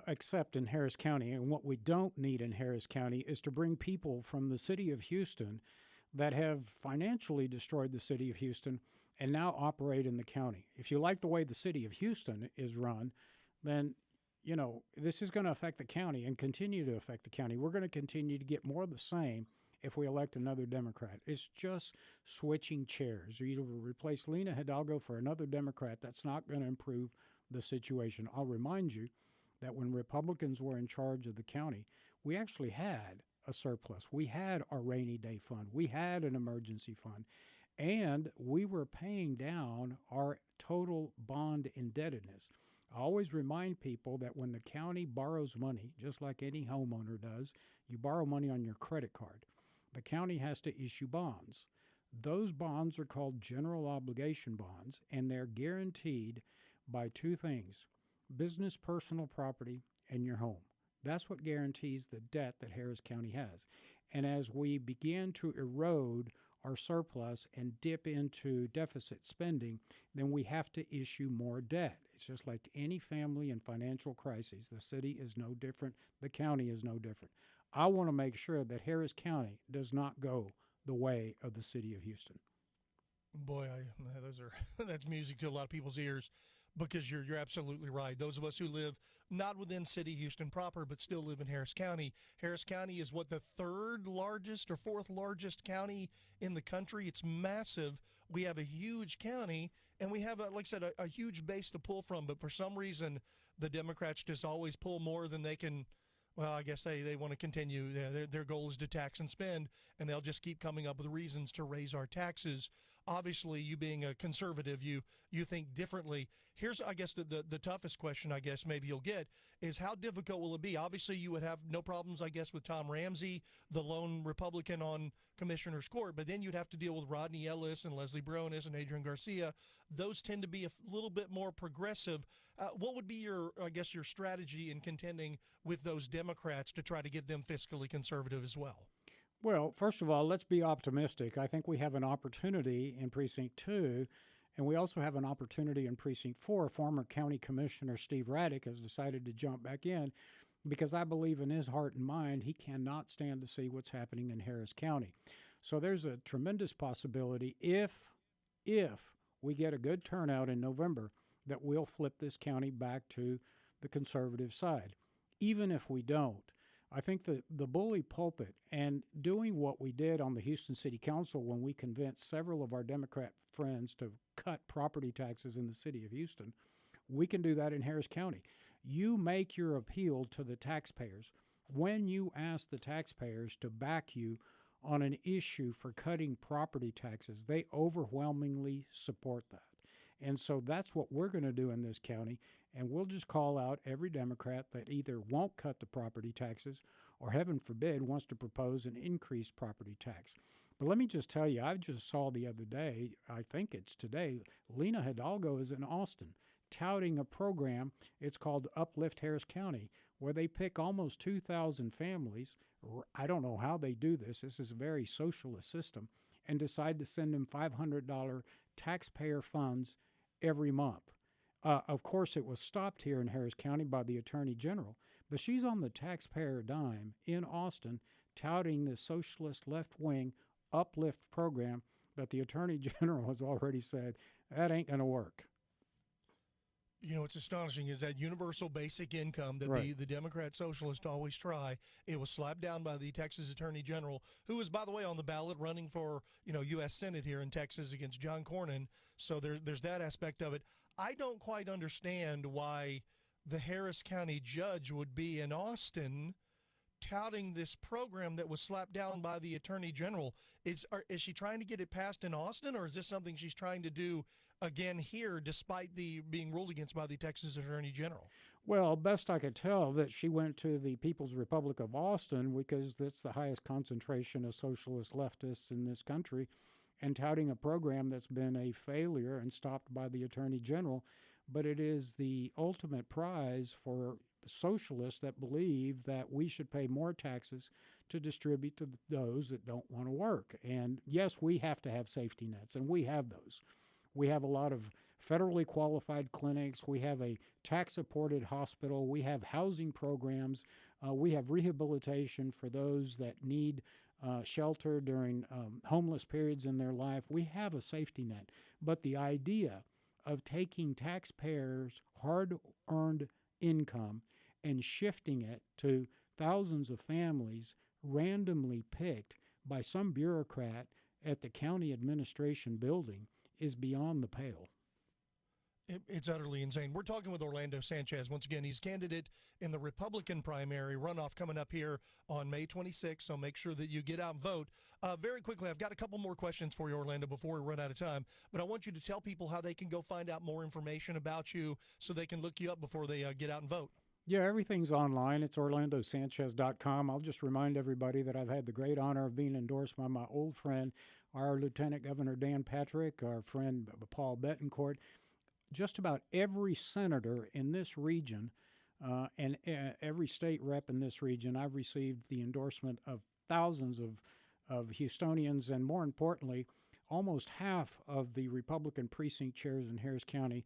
accept in Harris County, and what we don't need in Harris County, is to bring people from the city of Houston that have financially destroyed the city of Houston and now operate in the county. If you like the way the city of Houston is run, then, this is going to affect the county and continue to affect the county. We're going to continue to get more of the same if we elect another Democrat. It's just switching chairs. You replace Lena Hidalgo for another Democrat. That's not going to improve the situation. I'll remind you that when Republicans were in charge of the county, we actually had a surplus. We had our rainy day fund. We had an emergency fund. And we were paying down our total bond indebtedness. I always remind people that when the county borrows money, just like any homeowner does, you borrow money on your credit card. The county has to issue bonds. Those bonds are called general obligation bonds, and they're guaranteed by two things: business personal property and your home. That's what guarantees the debt that Harris County has. And as we begin to erode our surplus and dip into deficit spending, then we have to issue more debt. It's just like any family in financial crises. The city is no different. The county is no different. I want to make sure that Harris County does not go the way of the city of Houston. Boy, that's music to a lot of people's ears, because you're absolutely right. Those of us who live not within city Houston proper, but still live in Harris County. Harris County is the third largest or fourth largest county in the country. It's massive. We have a huge county, and we have, like I said, a huge base to pull from. But for some reason, the Democrats just always pull more than they can. Well, I guess they want to continue. Their goal is to tax and spend, and they'll just keep coming up with reasons to raise our taxes. Obviously, you being a conservative, you think differently. Here's, I guess, the toughest question, I guess, maybe you'll get, is how difficult will it be? Obviously, you would have no problems, I guess, with Tom Ramsey, the lone Republican on Commissioner's Court, but then you'd have to deal with Rodney Ellis and Leslie Bronis and Adrian Garcia. Those tend to be a little bit more progressive. What would be your strategy in contending with those Democrats to try to get them fiscally conservative as well? Well, first of all, let's be optimistic. I think we have an opportunity in Precinct 2, and we also have an opportunity in Precinct 4. Former County Commissioner Steve Raddick has decided to jump back in because I believe in his heart and mind he cannot stand to see what's happening in Harris County. So there's a tremendous possibility if we get a good turnout in November that we'll flip this county back to the conservative side. Even if we don't, I think the bully pulpit and doing what we did on the Houston City Council when we convinced several of our Democrat friends to cut property taxes in the city of Houston, we can do that in Harris County. You make your appeal to the taxpayers. When you ask the taxpayers to back you on an issue for cutting property taxes, they overwhelmingly support that. And so that's what we're going to do in this county, and we'll just call out every Democrat that either won't cut the property taxes or, heaven forbid, wants to propose an increased property tax. But let me just tell you, I just saw the other day, I think it's today, Lena Hidalgo is in Austin touting a program. It's called Uplift Harris County, where they pick almost 2,000 families. I don't know how they do this. This is a very socialist system, and decide to send them $500 taxpayer funds every month. Of course, it was stopped here in Harris County by the Attorney General, but she's on the taxpayer dime in Austin touting the socialist left-wing uplift program that the Attorney General has already said, that ain't going to work. You know, what's astonishing is that universal basic income that the Democrat socialists always try. It was slapped down by the Texas Attorney General, who is, by the way, on the ballot running for, U.S. Senate here in Texas against John Cornyn. So there's that aspect of it. I don't quite understand why the Harris County judge would be in Austin touting this program that was slapped down by the Attorney General. Is she trying to get it passed in Austin, or is this something she's trying to do again here, despite the being ruled against by the Texas Attorney General? Well, best I could tell, that she went to the People's Republic of Austin because that's the highest concentration of socialist leftists in this country, and touting a program that's been a failure and stopped by the Attorney General. But it is the ultimate prize for socialists that believe that we should pay more taxes to distribute to those that don't want to work. And yes, we have to have safety nets, and we have those. We have a lot of federally qualified clinics. We have a tax-supported hospital. We have housing programs. We have rehabilitation for those that need shelter during homeless periods in their life. We have a safety net. But the idea of taking taxpayers' hard-earned income and shifting it to thousands of families randomly picked by some bureaucrat at the county administration building is beyond the pale. It's utterly insane. We're talking with Orlando Sanchez. Once again, he's candidate in the Republican primary runoff coming up here on May 26th, so make sure that you get out and vote. Very quickly, I've got a couple more questions for you, Orlando, before we run out of time, but I want you to tell people how they can go find out more information about you so they can look you up before they get out and vote. Yeah, everything's online. It's orlandosanchez.com. I'll just remind everybody that I've had the great honor of being endorsed by my old friend, our Lieutenant Governor Dan Patrick, our friend Paul Bettencourt. Just about every senator in this region and every state rep in this region, I've received the endorsement of thousands of Houstonians, and more importantly, almost half of the Republican precinct chairs in Harris County,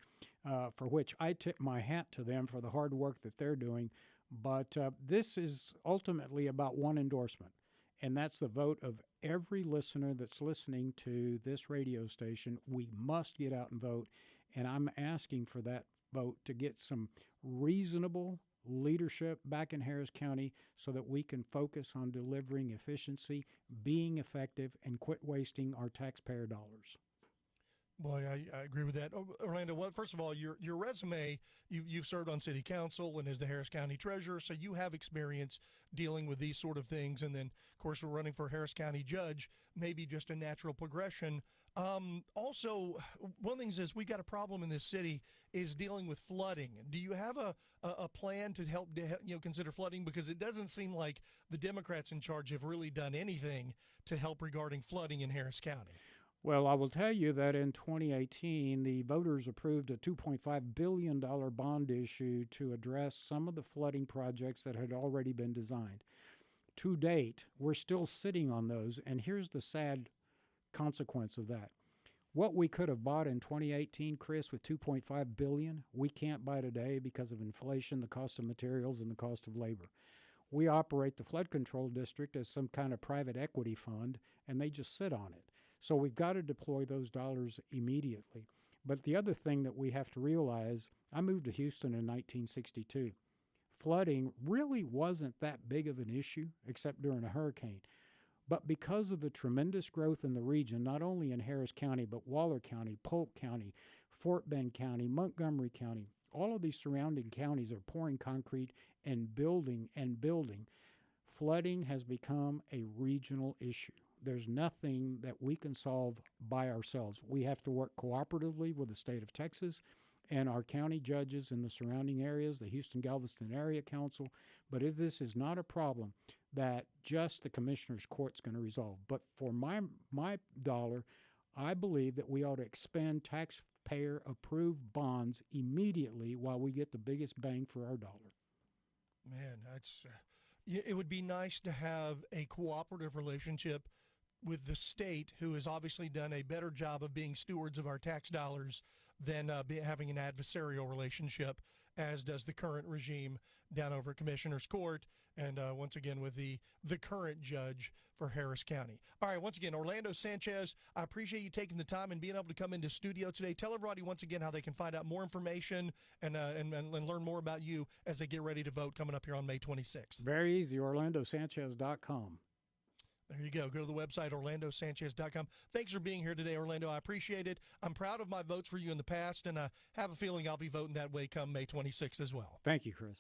for which I tip my hat to them for the hard work that they're doing. But this is ultimately about one endorsement, and that's the vote of every listener that's listening to this radio station. We must get out and vote, and I'm asking for that vote to get some reasonable leadership back in Harris County so that we can focus on delivering efficiency, being effective, and quit wasting our taxpayer dollars. Boy, I agree with that. Orlando, well, first of all, your resume, you've served on city council and as the Harris County treasurer, so you have experience dealing with these sort of things. And then, of course, we're running for Harris County judge, maybe just a natural progression. Also, one of the things is we got a problem in this city is dealing with flooding. Do you have a plan to help consider flooding? Because it doesn't seem like the Democrats in charge have really done anything to help regarding flooding in Harris County. Well, I will tell you that in 2018, the voters approved a $2.5 billion bond issue to address some of the flooding projects that had already been designed. To date, we're still sitting on those, and here's the sad consequence of that. What we could have bought in 2018, Chris, with $2.5 billion, we can't buy today because of inflation, the cost of materials, and the cost of labor. We operate the flood control district as some kind of private equity fund, and they just sit on it. So we've got to deploy those dollars immediately. But the other thing that we have to realize, I moved to Houston in 1962. Flooding really wasn't that big of an issue, except during a hurricane. But because of the tremendous growth in the region, not only in Harris County, but Waller County, Polk County, Fort Bend County, Montgomery County, all of these surrounding counties are pouring concrete and building and building. Flooding has become a regional issue. There's nothing that we can solve by ourselves. We have to work cooperatively with the state of Texas and our county judges in the surrounding areas, the Houston-Galveston Area Council. But if this is not a problem that just the Commissioner's Court's going to resolve. But for my dollar, I believe that we ought to expend taxpayer-approved bonds immediately while we get the biggest bang for our dollar. Man, it would be nice to have a cooperative relationship with the state, who has obviously done a better job of being stewards of our tax dollars than having an adversarial relationship, as does the current regime down over at Commissioner's Court, and once again with the current judge for Harris County. All right, once again, Orlando Sanchez, I appreciate you taking the time and being able to come into studio today. Tell everybody once again how they can find out more information and learn more about you as they get ready to vote coming up here on May 26th. Very easy, orlandosanchez.com. There you go. Go to the website, orlandosanchez.com. Thanks for being here today, Orlando. I appreciate it. I'm proud of my votes for you in the past, and I have a feeling I'll be voting that way come May 26th as well. Thank you, Chris.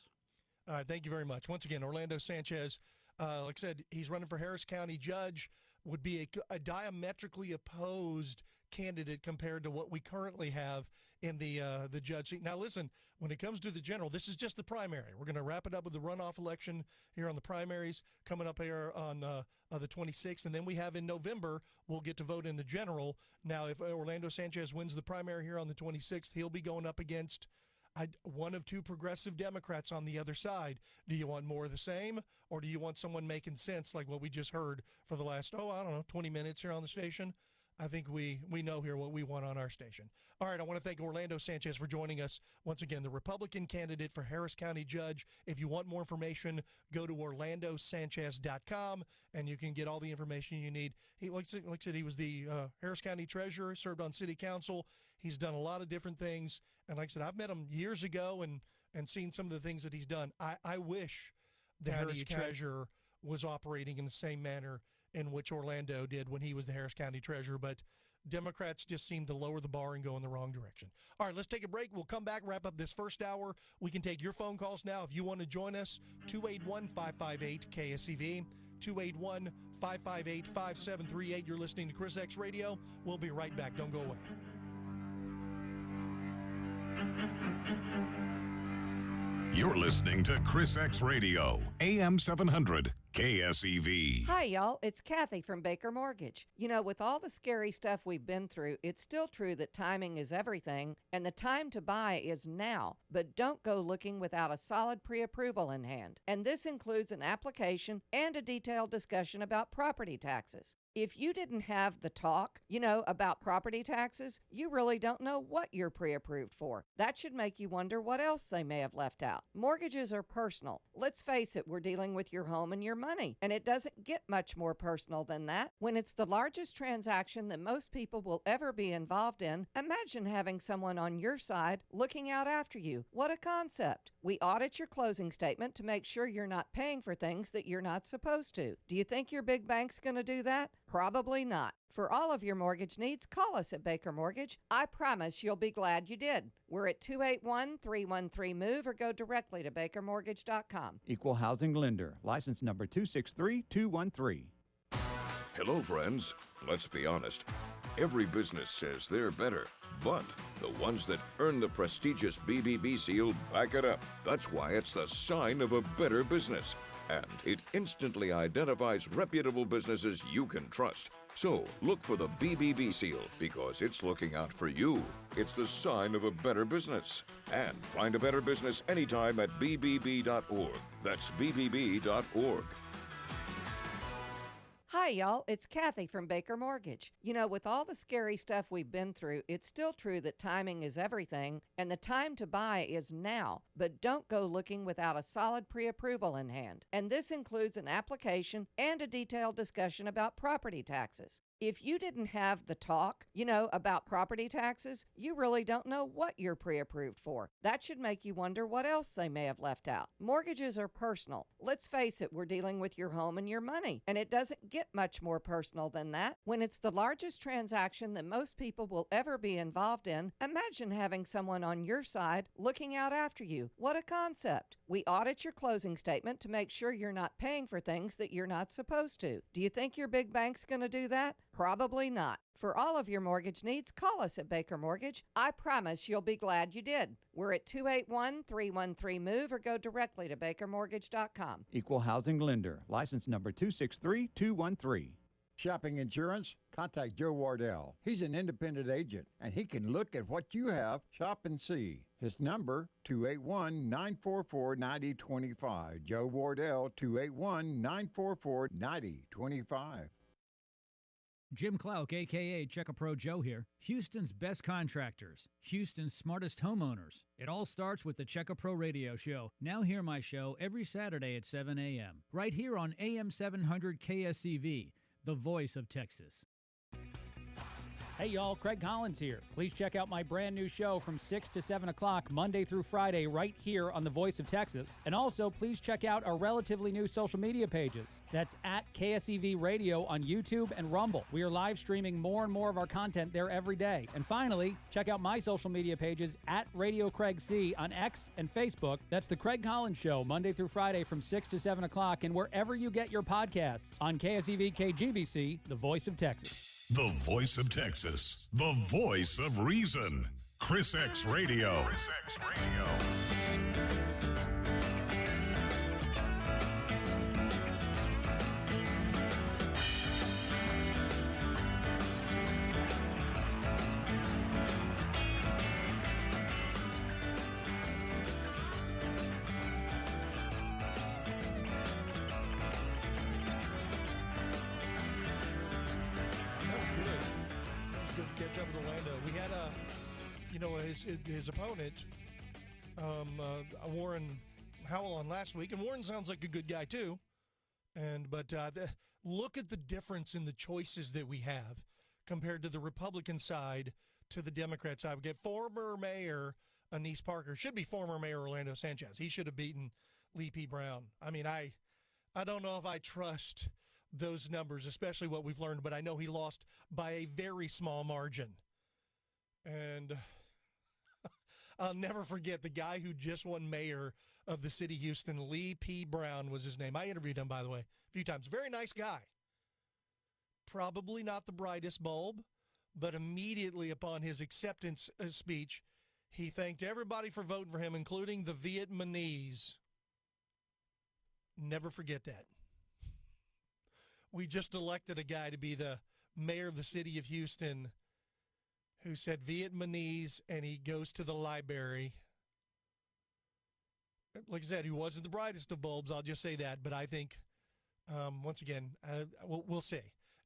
All right, thank you very much. Once again, Orlando Sanchez, like I said, he's running for Harris County judge, would be a diametrically opposed candidate compared to what we currently have in the judge seat. Now, listen, when it comes to the general, this is just the primary. We're going to wrap it up with the runoff election here on the primaries coming up here on the 26th, and then we have in November, we'll get to vote in the general. Now, if Orlando Sanchez wins the primary here on the 26th, he'll be going up against one of two progressive Democrats on the other side. Do you want more of the same, or do you want someone making sense like what we just heard for the last, 20 minutes here on the station? I think we know here what we want on our station. All right, I want to thank Orlando Sanchez for joining us. Once again, the Republican candidate for Harris County judge. If you want more information, go to orlandosanchez.com, and you can get all the information you need. He, like I said, he was the Harris County treasurer, served on city council. He's done a lot of different things. And like I said, I've met him years ago and seen some of the things that he's done. I wish the Harris treasurer was operating in the same manner in which Orlando did when he was the Harris County treasurer, but Democrats just seem to lower the bar and go in the wrong direction. All right, let's take a break. We'll come back, wrap up this first hour. We can take your phone calls now. If you want to join us, 281-558-KSEV, 281-558-5738. You're listening to Chris X Radio. We'll be right back. Don't go away. You're listening to Chris X Radio, AM 700, KSEV. Hi, y'all. It's Kathy from Baker Mortgage. You know, with all the scary stuff we've been through, it's still true that timing is everything, and the time to buy is now. But don't go looking without a solid pre-approval in hand. And this includes an application and a detailed discussion about property taxes. If you didn't have the talk, about property taxes, you really don't know what you're pre-approved for. That should make you wonder what else they may have left out. Mortgages are personal. Let's face it, we're dealing with your home and your money, and it doesn't get much more personal than that. When it's the largest transaction that most people will ever be involved in, imagine having someone on your side looking out after you. What a concept. We audit your closing statement to make sure you're not paying for things that you're not supposed to. Do you think your big bank's going to do that? Probably not. For all of your mortgage needs, call us at Baker Mortgage. I promise you'll be glad you did. We're at 281-313-MOVE or go directly to bakermortgage.com. Equal housing lender. License number 263213. Hello, friends. Let's be honest. Every business says they're better, but the ones that earn the prestigious BBB seal back it up. That's why it's the sign of a better business. And it instantly identifies reputable businesses you can trust. So look for the BBB seal because it's looking out for you. It's the sign of a better business. And find a better business anytime at bbb.org. That's bbb.org. Hi, y'all. It's Kathy from Baker Mortgage. You know, with all the scary stuff we've been through, it's still true that timing is everything, and the time to buy is now. But don't go looking without a solid pre-approval in hand. And this includes an application and a detailed discussion about property taxes. If you didn't have the talk, about property taxes, you really don't know what you're pre-approved for. That should make you wonder what else they may have left out. Mortgages are personal. Let's face it, we're dealing with your home and your money, and it doesn't get much more personal than that. When it's the largest transaction that most people will ever be involved in, imagine having someone on your side looking out after you. What a concept. We audit your closing statement to make sure you're not paying for things that you're not supposed to. Do you think your big bank's going to do that? Probably not. For all of your mortgage needs, call us at Baker Mortgage. I promise you'll be glad you did. We're at 281-313-MOVE or go directly to bakermortgage.com. Equal housing lender. License number 263213. Shopping insurance? Contact Joe Wardell. He's an independent agent, and he can look at what you have, shop and see. His number, 281-944-9025. Joe Wardell, 281-944-9025. Jim Clark, a.k.a. Check-A-Pro Joe here. Houston's best contractors. Houston's smartest homeowners. It all starts with the Check-A-Pro radio show. Now hear my show every Saturday at 7 a.m. right here on AM 700 KSEV, the voice of Texas. Hey y'all, Craig Collins here. Please check out my brand new show from 6 to 7 o'clock Monday through Friday right here on the Voice of Texas. And also, please check out our relatively new social media pages. That's at KSEV Radio on YouTube and Rumble. We are live streaming more and more of our content there every day. And finally, check out my social media pages at Radio Craig C on X and Facebook. That's the Craig Collins Show, Monday through Friday from 6 to 7 o'clock and wherever you get your podcasts on KSEV KGBC, the Voice of Texas. The voice of Texas. The voice of reason. ChrisXradio. His opponent, Warren Howell, on last week, and Warren sounds like a good guy too. But look at the difference in the choices that we have compared to the Republican side to the Democrat side. We get former Mayor Anise Parker, should be former Mayor Orlando Sanchez. He should have beaten Lee P. Brown. I mean, I don't know if I trust those numbers, especially what we've learned, but I know he lost by a very small margin. And I'll never forget the guy who just won mayor of the city of Houston, Lee P. Brown was his name. I interviewed him, by the way, a few times. Very nice guy. Probably not the brightest bulb, but immediately upon his acceptance speech, he thanked everybody for voting for him, including the Vietnamese. Never forget that. We just elected a guy to be the mayor of the city of Houston who said Vietnamese, and he goes to the library. Like I said, he wasn't the brightest of bulbs, I'll just say that, but I think, once again, we'll see.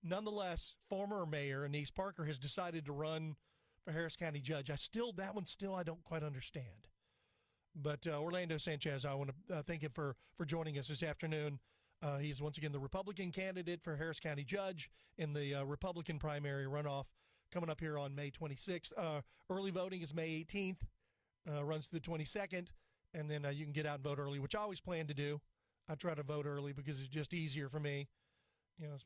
Nonetheless, former Mayor Anise Parker has decided to run for Harris County Judge. That one I don't quite understand. But Orlando Sanchez, I want to thank him for joining us this afternoon. He's once again the Republican candidate for Harris County Judge in the Republican primary runoff coming up here on May 26th. Early voting is May 18th, runs to the 22nd, and then you can get out and vote early, which I always plan to do. I try to vote early because it's just easier for me. You know,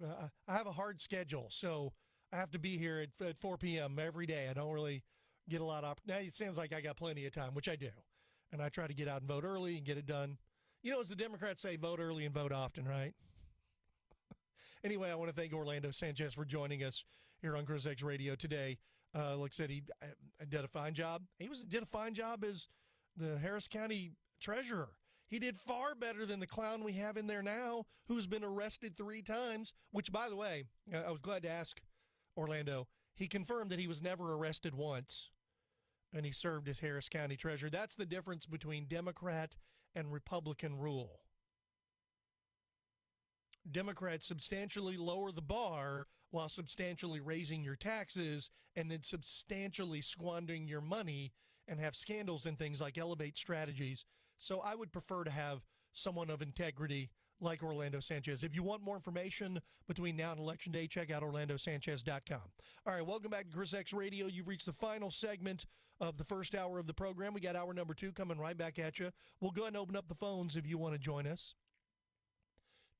I have a hard schedule, so I have to be here at 4 p.m. every day. I don't really get a lot of now it sounds like I got plenty of time, which I do. And I try to get out and vote early and get it done. You know, as the Democrats say, vote early and vote often, right? Anyway, I want to thank Orlando Sanchez for joining us here on ChrisXradio today. Like I said, he did a fine job. Did a fine job as the Harris County treasurer. He did far better than the clown we have in there now, who's been arrested 3 times, which, by the way, I was glad to ask Orlando. He confirmed that he was never arrested once, and he served as Harris County treasurer. That's the difference between Democrat and Republican rule. Democrats substantially lower the bar while substantially raising your taxes and then substantially squandering your money and have scandals and things like Elevate Strategies. So I would prefer to have someone of integrity like Orlando Sanchez. If you want more information between now and Election Day, check out orlandosanchez.com. All right, welcome back to ChrisXradio. You've reached the final segment of the first hour of the program. We got hour number 2 coming right back at you. We'll go ahead and open up the phones if you want to join us.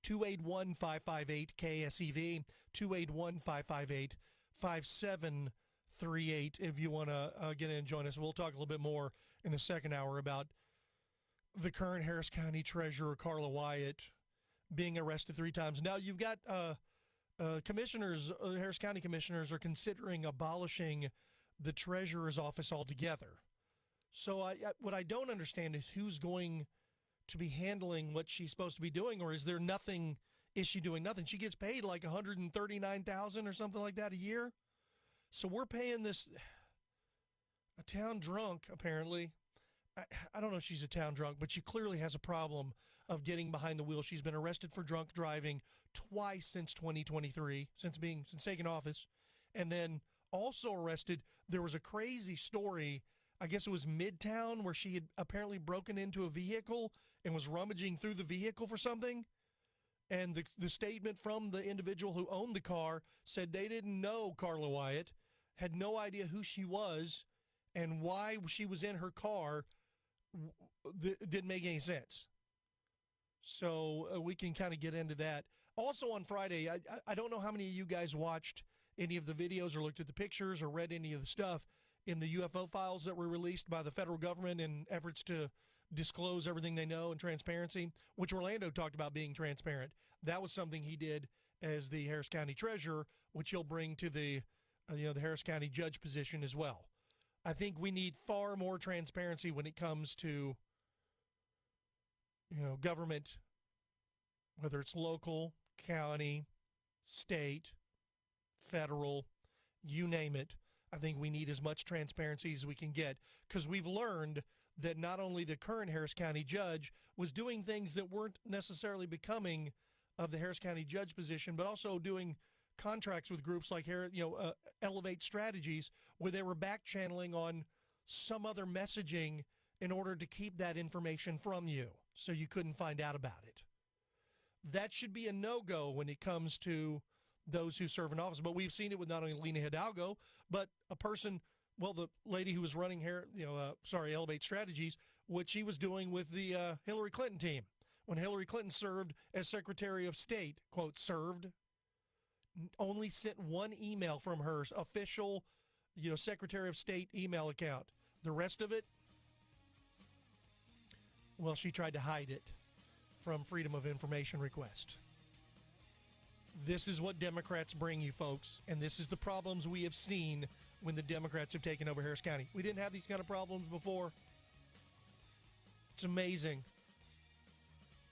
281-558-KSEV, 281-558-5738 if you want to get in and join us. We'll talk a little bit more in the second hour about the current Harris County Treasurer, Carla Wyatt, being arrested 3 times. Now, you've got commissioners, Harris County commissioners are considering abolishing the treasurer's office altogether. So what I don't understand is who's going to be handling what she's supposed to be doing, or is there nothing is she doing nothing? She gets paid like $139,000 or something like that a year. So we're paying this a town drunk, apparently. I don't know if she's a town drunk, but she clearly has a problem of getting behind the wheel. She's been arrested for drunk driving twice since 2023, since taking office, and then also arrested. There was a crazy story, I guess it was Midtown, where she had apparently broken into a vehicle and was rummaging through the vehicle for something. And the statement from the individual who owned the car said they didn't know Carla Wyatt, had no idea who she was, and why she was in her car didn't make any sense. So we can kind of get into that. Also on Friday, I don't know how many of you guys watched any of the videos or looked at the pictures or read any of the stuff in the UFO files that were released by the federal government in efforts to disclose everything they know and transparency, which Orlando talked about being transparent. That was something he did as the Harris County treasurer, which he'll bring to the Harris County judge position as well. I think we need far more transparency when it comes to, government, whether it's local, county, state, federal, you name it. I think we need as much transparency as we can get, because we've learned that not only the current Harris County judge was doing things that weren't necessarily becoming of the Harris County judge position, but also doing contracts with groups like Elevate Strategies, where they were back channeling on some other messaging in order to keep that information from you so you couldn't find out about it. That should be a no-go when it comes to those who serve in office. But we've seen it with not only Lena Hidalgo, but a person, the lady who was running Elevate Strategies, what she was doing with the Hillary Clinton team. When Hillary Clinton served as Secretary of State, quote, served, only sent one email from her official, Secretary of State email account. The rest of it, she tried to hide it from Freedom of Information request. This is what Democrats bring you, folks, and this is the problems we have seen when the Democrats have taken over Harris County. We didn't have these kind of problems before. It's amazing.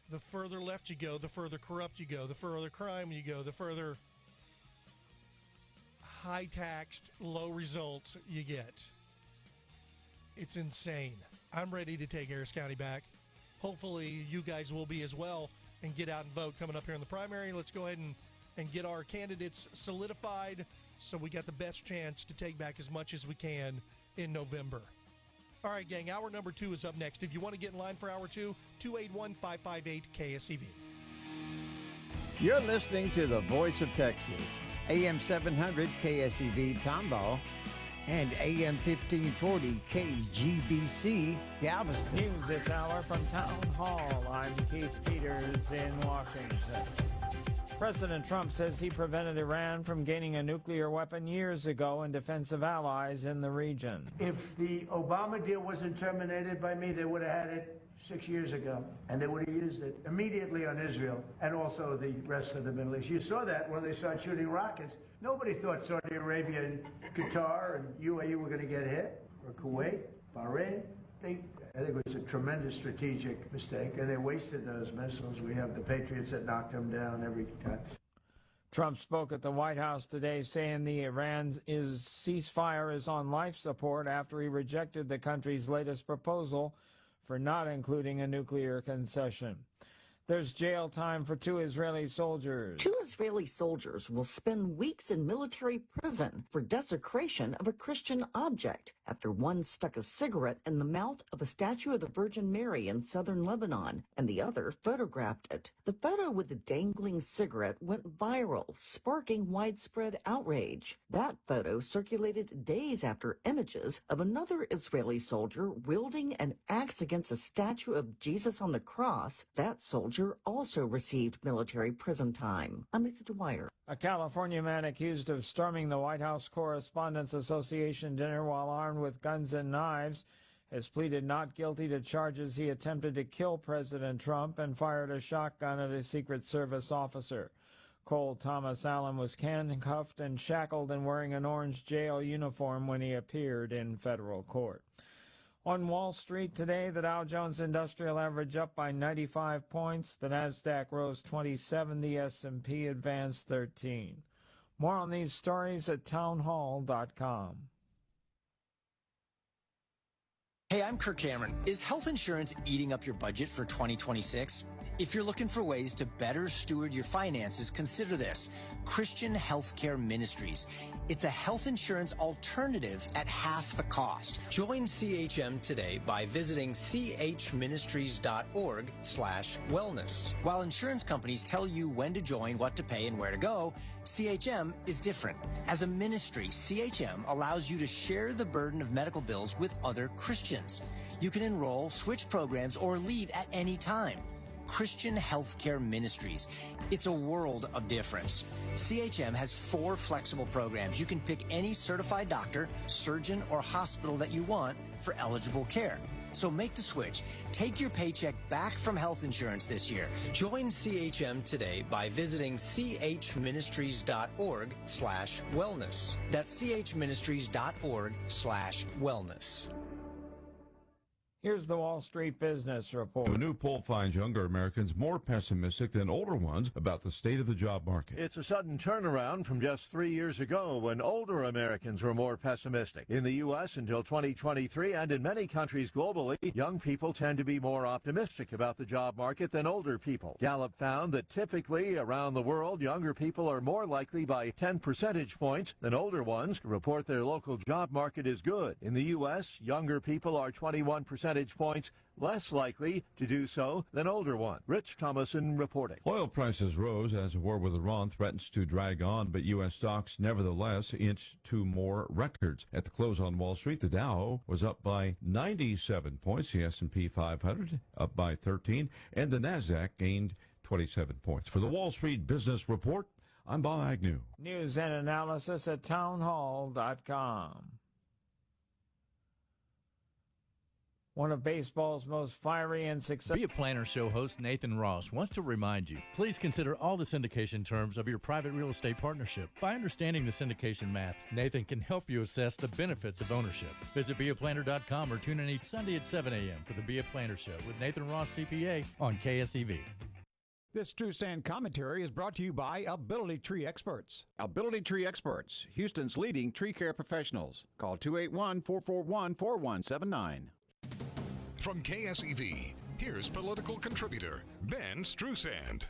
The further left you go, the further corrupt you go, the further crime you go, the further high-taxed, low results you get. It's insane. I'm ready to take Harris County back. Hopefully you guys will be as well and get out and vote coming up here in the primary. Let's go ahead and get our candidates solidified so we got the best chance to take back as much as we can in November. All right, gang, hour number 2 is up next. If you want to get in line for hour 2, 281-558-KSEV. You're listening to the Voice of Texas, AM 700 KSEV Tomball and AM 1540 KGBC Galveston. News this hour from Town Hall. I'm Keith Peters in Washington. President Trump says he prevented Iran from gaining a nuclear weapon years ago in defense of allies in the region. If the Obama deal wasn't terminated by me, they would have had it 6 years ago, and they would have used it immediately on Israel and also the rest of the Middle East. You saw that when they started shooting rockets. Nobody thought Saudi Arabia and Qatar and UAE were going to get hit, or Kuwait, Bahrain. I think it was a tremendous strategic mistake, and they wasted those missiles. We have the Patriots that knocked them down every time. Trump spoke at the White House today saying the Iran's ceasefire is on life support after he rejected the country's latest proposal for not including a nuclear concession. There's jail time for 2 Israeli soldiers. 2 Israeli soldiers will spend weeks in military prison for desecration of a Christian object after one stuck a cigarette in the mouth of a statue of the Virgin Mary in southern Lebanon, and the other photographed it. The photo with the dangling cigarette went viral, sparking widespread outrage. That photo circulated days after images of another Israeli soldier wielding an axe against a statue of Jesus on the cross. That soldier also received military prison time. I'm Lisa Dwyer. A California man accused of storming the White House Correspondents Association dinner while armed with guns and knives has pleaded not guilty to charges he attempted to kill President Trump and fired a shotgun at a Secret Service officer. Cole Thomas Allen was handcuffed and shackled and wearing an orange jail uniform when he appeared in federal court. On Wall Street today, the Dow Jones Industrial Average up by 95 points. The Nasdaq rose 27. The S&P advanced 13. More on these stories at townhall.com. Hey, I'm Kirk Cameron. Is health insurance eating up your budget for 2026? If you're looking for ways to better steward your finances, consider this: Christian Healthcare Ministries. It's a health insurance alternative at half the cost. Join CHM today by visiting chministries.org/wellness. While insurance companies tell you when to join, what to pay, and where to go, CHM is different. As a ministry, CHM allows you to share the burden of medical bills with other Christians. You can enroll, switch programs, or leave at any time. Christian Healthcare Ministries. It's a world of difference. CHM has 4 flexible programs. You can pick any certified doctor, surgeon, or hospital that you want for eligible care. So make the switch. Take your paycheck back from health insurance this year. Join CHM today by visiting chministries.org/wellness. That's chministries.org/wellness. Here's the Wall Street Business Report. A new poll finds younger Americans more pessimistic than older ones about the state of the job market. It's a sudden turnaround from just 3 years ago when older Americans were more pessimistic. In the U.S. until 2023 and in many countries globally, young people tend to be more optimistic about the job market than older people. Gallup found that typically around the world, younger people are more likely by 10 percentage points than older ones to report their local job market is good. In the U.S., younger people are 21 percentage points less likely to do so than older ones. Rich Thomason reporting. Oil prices rose as a war with Iran threatens to drag on, but U.S. stocks nevertheless inched to more records. At the close on Wall Street, the Dow was up by 97 points, the S&P 500 up by 13, and the Nasdaq gained 27 points. For the Wall Street Business Report, I'm Bob Agnew. News and analysis at townhall.com. One of baseball's most fiery and successful... Be a Planner Show host Nathan Ross wants to remind you, please consider all the syndication terms of your private real estate partnership. By understanding the syndication math, Nathan can help you assess the benefits of ownership. Visit beaplanner.com or tune in each Sunday at 7 a.m. for the Be a Planner Show with Nathan Ross, CPA, on KSEV. This True Sand commentary is brought to you by Ability Tree Experts. Ability Tree Experts, Houston's leading tree care professionals. Call 281-441-4179. From KSEV, here's political contributor Ben Strusand.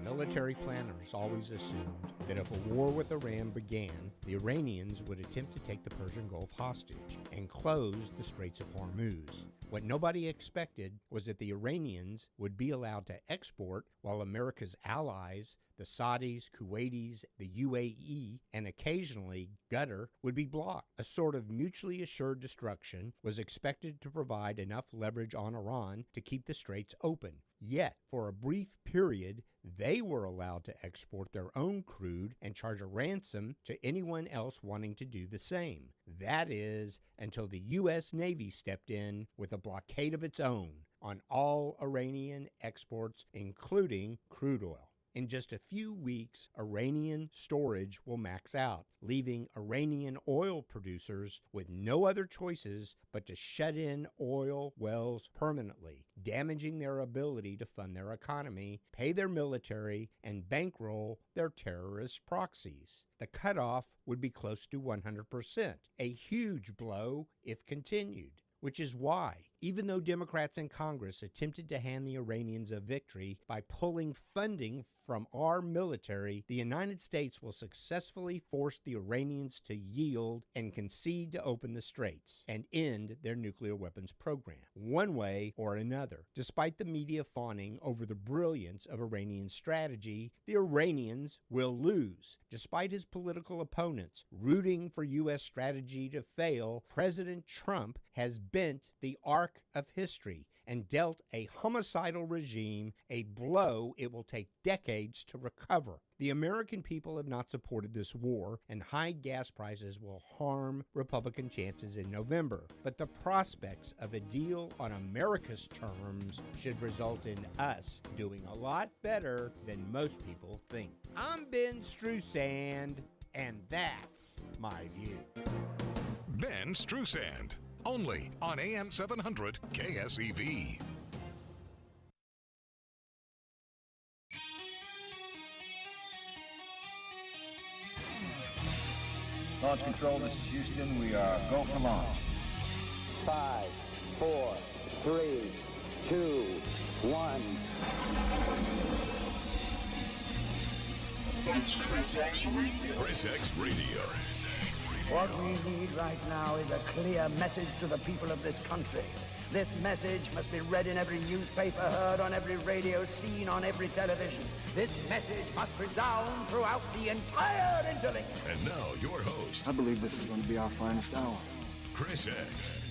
Military planners always assumed that if a war with Iran began, the Iranians would attempt to take the Persian Gulf hostage and close the Straits of Hormuz. What nobody expected was that the Iranians would be allowed to export while America's allies, the Saudis, Kuwaitis, the UAE, and occasionally Qatar, would be blocked. A sort of mutually assured destruction was expected to provide enough leverage on Iran to keep the straits open. Yet, for a brief period, they were allowed to export their own crude and charge a ransom to anyone else wanting to do the same. That is, until the U.S. Navy stepped in with a blockade of its own on all Iranian exports, including crude oil. In just a few weeks, Iranian storage will max out, leaving Iranian oil producers with no other choices but to shut in oil wells permanently, damaging their ability to fund their economy, pay their military, and bankroll their terrorist proxies. The cutoff would be close to 100%, a huge blow if continued. Which is why, even though Democrats in Congress attempted to hand the Iranians a victory by pulling funding from our military, the United States will successfully force the Iranians to yield and concede to open the straits and end their nuclear weapons program, one way or another. Despite the media fawning over the brilliance of Iranian strategy, the Iranians will lose. Despite his political opponents rooting for U.S. strategy to fail, President Trump has bent the arc of history and dealt a homicidal regime a blow it will take decades to recover. The American people have not supported this war, and high gas prices will harm Republican chances in November. But the prospects of a deal on America's terms should result in us doing a lot better than most people think. I'm Ben Strusand, and that's my view. Ben Strusand only on AM 700 KSEV. Launch control, this is Houston. We are go for launch. 5, 4, 3, 2, 1. It's ChrisXradio. What we need right now is a clear message to the people of this country. This message must be read in every newspaper, heard on every radio, seen on every television. This message must resound throughout the entire interlink. And now, your host, I believe this is going to be our finest hour. Chris X.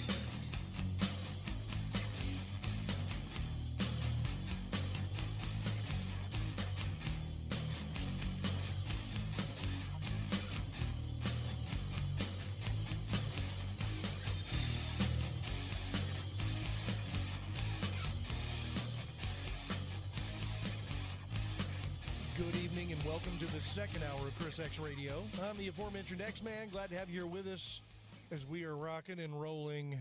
Second hour of Chris X Radio. I'm the aforementioned X-Man. Glad to have you here with us as we are rocking and rolling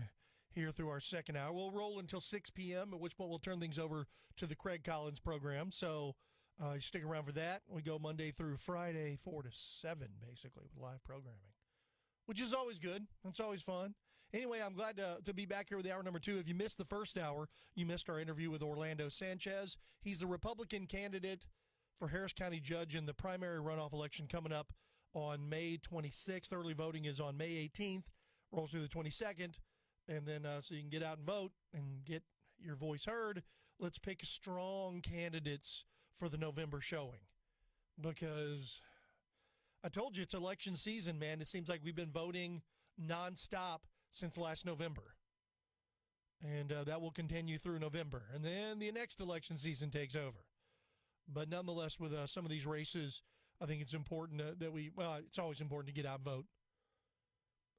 here through our second hour. We'll roll until 6 p.m., at which point we'll turn things over to the Craig Collins program. So stick around for that. We go Monday through Friday, 4 to 7, basically, with live programming, which is always good. It's always fun. Anyway, I'm glad to be back here with hour number 2. If you missed the first hour, you missed our interview with Orlando Sanchez. He's the Republican candidate for Harris County Judge in the primary runoff election coming up on May 26th. Early voting is on May 18th, rolls through the 22nd, and then so you can get out and vote and get your voice heard. Let's pick strong candidates for the November showing, because I told you it's election season, man. It seems like we've been voting nonstop since last November, and that will continue through November, and then the next election season takes over. But nonetheless, with some of these races, I think it's important it's always important to get out and vote.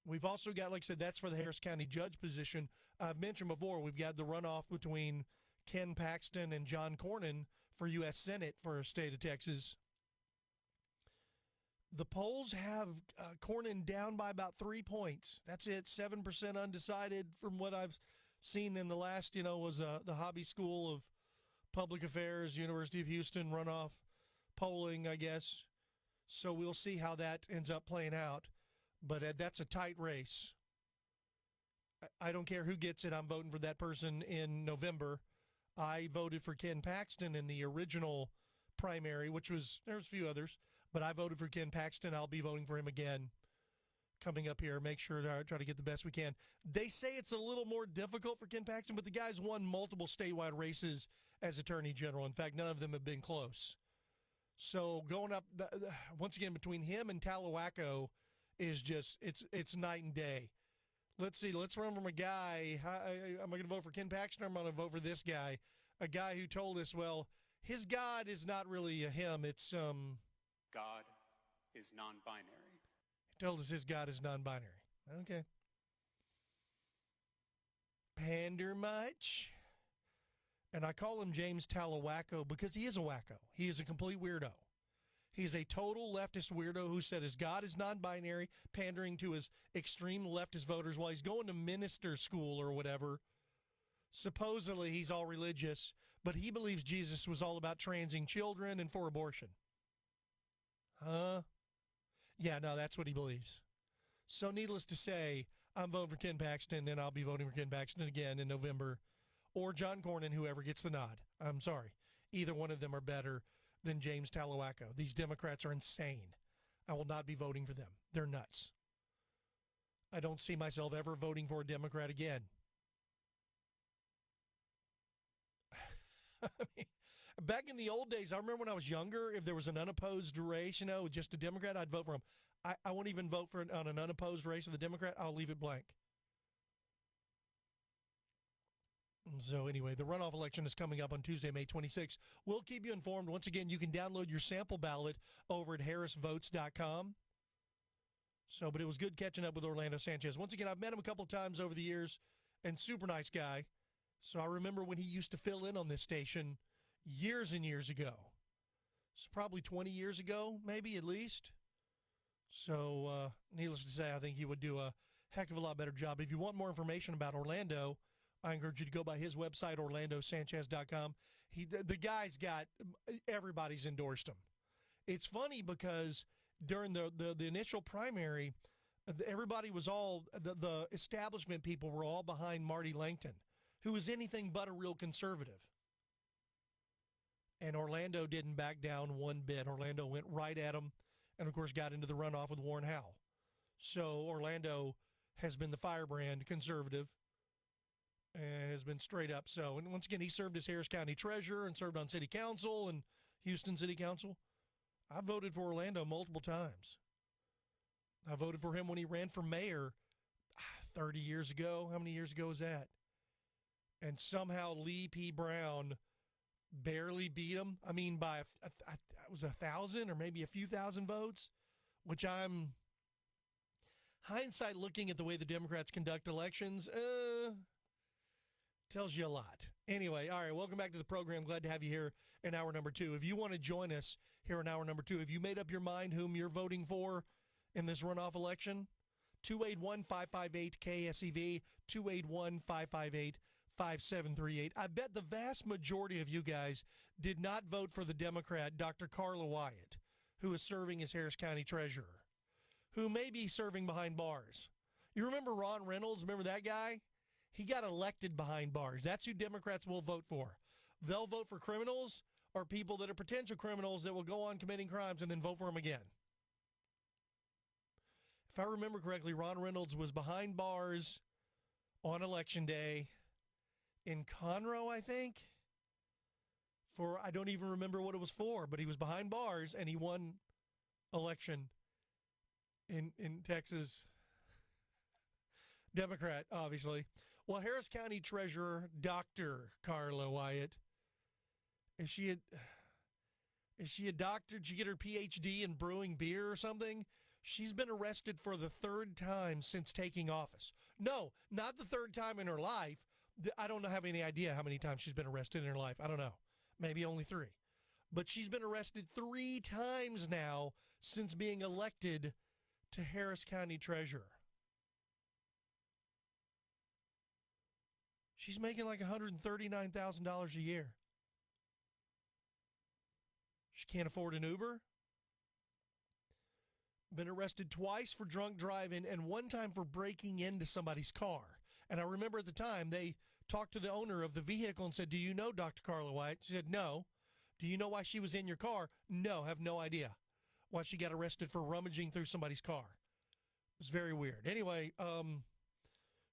We've also got, like I said, that's for the Harris County Judge position. I've mentioned before, we've got the runoff between Ken Paxton and John Cornyn for U.S. Senate for the state of Texas. The polls have Cornyn down by about 3 points. That's it, 7% undecided from what I've seen in the last, was the Hobby School of Public Affairs, University of Houston runoff polling, I guess. So we'll see how that ends up playing out. But that's a tight race. I don't care who gets it. I'm voting for that person in November. I voted for Ken Paxton in the original primary, there's a few others, but I voted for Ken Paxton. I'll be voting for him again coming up here. Make sure to try to get the best we can. They say it's a little more difficult for Ken Paxton, but the guy's won multiple statewide races as Attorney General. In fact, none of them have been close. So going up, once again, between him and Talawacco is just, it's night and day. Let's see, let's run from a guy. Am I going to vote for Ken Paxton or am I going to vote for this guy? A guy who told us, well, his God is not really a him. It's, God is non-binary. He told us his God is non-binary. Okay. Pander much? And I call him James Talawacco because he is a wacko. He is a complete weirdo. He's a total leftist weirdo who said his God is non-binary, pandering to his extreme leftist voters while he's going to minister school or whatever. Supposedly he's all religious, but he believes Jesus was all about transing children and for abortion. Huh? Yeah, no, that's what he believes. So needless to say, I'm voting for Ken Paxton, and I'll be voting for Ken Paxton again in November. Or John Cornyn, whoever gets the nod. I'm sorry. Either one of them are better than James Talawacco. These Democrats are insane. I will not be voting for them. They're nuts. I don't see myself ever voting for a Democrat again. I mean, back in the old days, I remember when I was younger, if there was an unopposed race, just a Democrat, I'd vote for him. I won't even vote on an unopposed race with a Democrat. I'll leave it blank. So anyway, the runoff election is coming up on Tuesday, May 26th. We'll keep you informed. Once again, you can download your sample ballot over at harrisvotes.com. But it was good catching up with Orlando Sanchez. Once again, I've met him a couple of times over the years, and super nice guy. So I remember when he used to fill in on this station years and years ago. It's probably 20 years ago, maybe at least. So needless to say, I think he would do a heck of a lot better job. If you want more information about Orlando, I encourage you to go by his website, orlandosanchez.com. The guy's got, everybody's endorsed him. It's funny because during the initial primary, everybody was all, the establishment people were all behind Marty Langton, who was anything but a real conservative. And Orlando didn't back down one bit. Orlando went right at him and, of course, got into the runoff with Warren Howell. So Orlando has been the firebrand conservative and has been straight up so. And once again, he served as Harris County Treasurer and served on City Council and Houston City Council. I voted for Orlando multiple times. I voted for him when he ran for mayor 30 years ago. How many years ago was that? And somehow Lee P. Brown barely beat him. I mean, by it was 1,000 or maybe a few thousand votes, which I'm hindsight looking at the way the Democrats conduct elections, tells you a lot. Anyway, all right, welcome back to the program. Glad to have you here in hour number 2. If you want to join us here in hour number 2, if you made up your mind whom you're voting for in this runoff election, 281-558-KSEV, 281-558-5738. I bet the vast majority of you guys did not vote for the Democrat, Dr. Carla Wyatt, who is serving as Harris County Treasurer, who may be serving behind bars. You remember Ron Reynolds? Remember that guy? He got elected behind bars. That's who Democrats will vote for. They'll vote for criminals or people that are potential criminals that will go on committing crimes and then vote for them again. If I remember correctly, Ron Reynolds was behind bars on Election Day in Conroe, I think. I don't even remember what it was for, but he was behind bars and he won election in Texas. Democrat, obviously. Well, Harris County Treasurer Dr. Carla Wyatt, is she a doctor? Did she get her PhD in brewing beer or something? She's been arrested for the 3rd time since taking office. No, not the 3rd time in her life. I don't have any idea how many times she's been arrested in her life. I don't know. Maybe only 3. But she's been arrested 3 times now since being elected to Harris County Treasurer. She's making like $139,000 a year. She can't afford an Uber. Been arrested twice for drunk driving and one time for breaking into somebody's car. And I remember at the time they talked to the owner of the vehicle and said, "Do you know Dr. Carla Wyatt?" She said, "No." "Do you know why she was in your car?" "No, have no idea why she got arrested for rummaging through somebody's car." It was very weird. Anyway,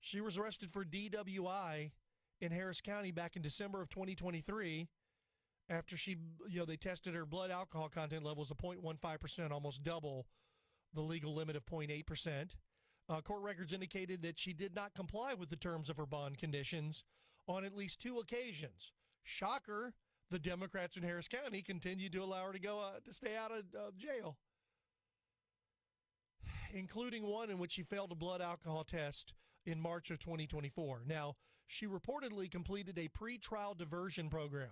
she was arrested for DWI in Harris County back in December of 2023 after they tested her blood alcohol content levels of 0.15%, almost double the legal limit of 0.8%. Court records indicated that she did not comply with the terms of her bond conditions on at least 2 occasions. Shocker, the Democrats in Harris County continued to allow her to go to stay out of jail, including one in which she failed a blood alcohol test in March of 2024. Now, she reportedly completed a pre-trial diversion program.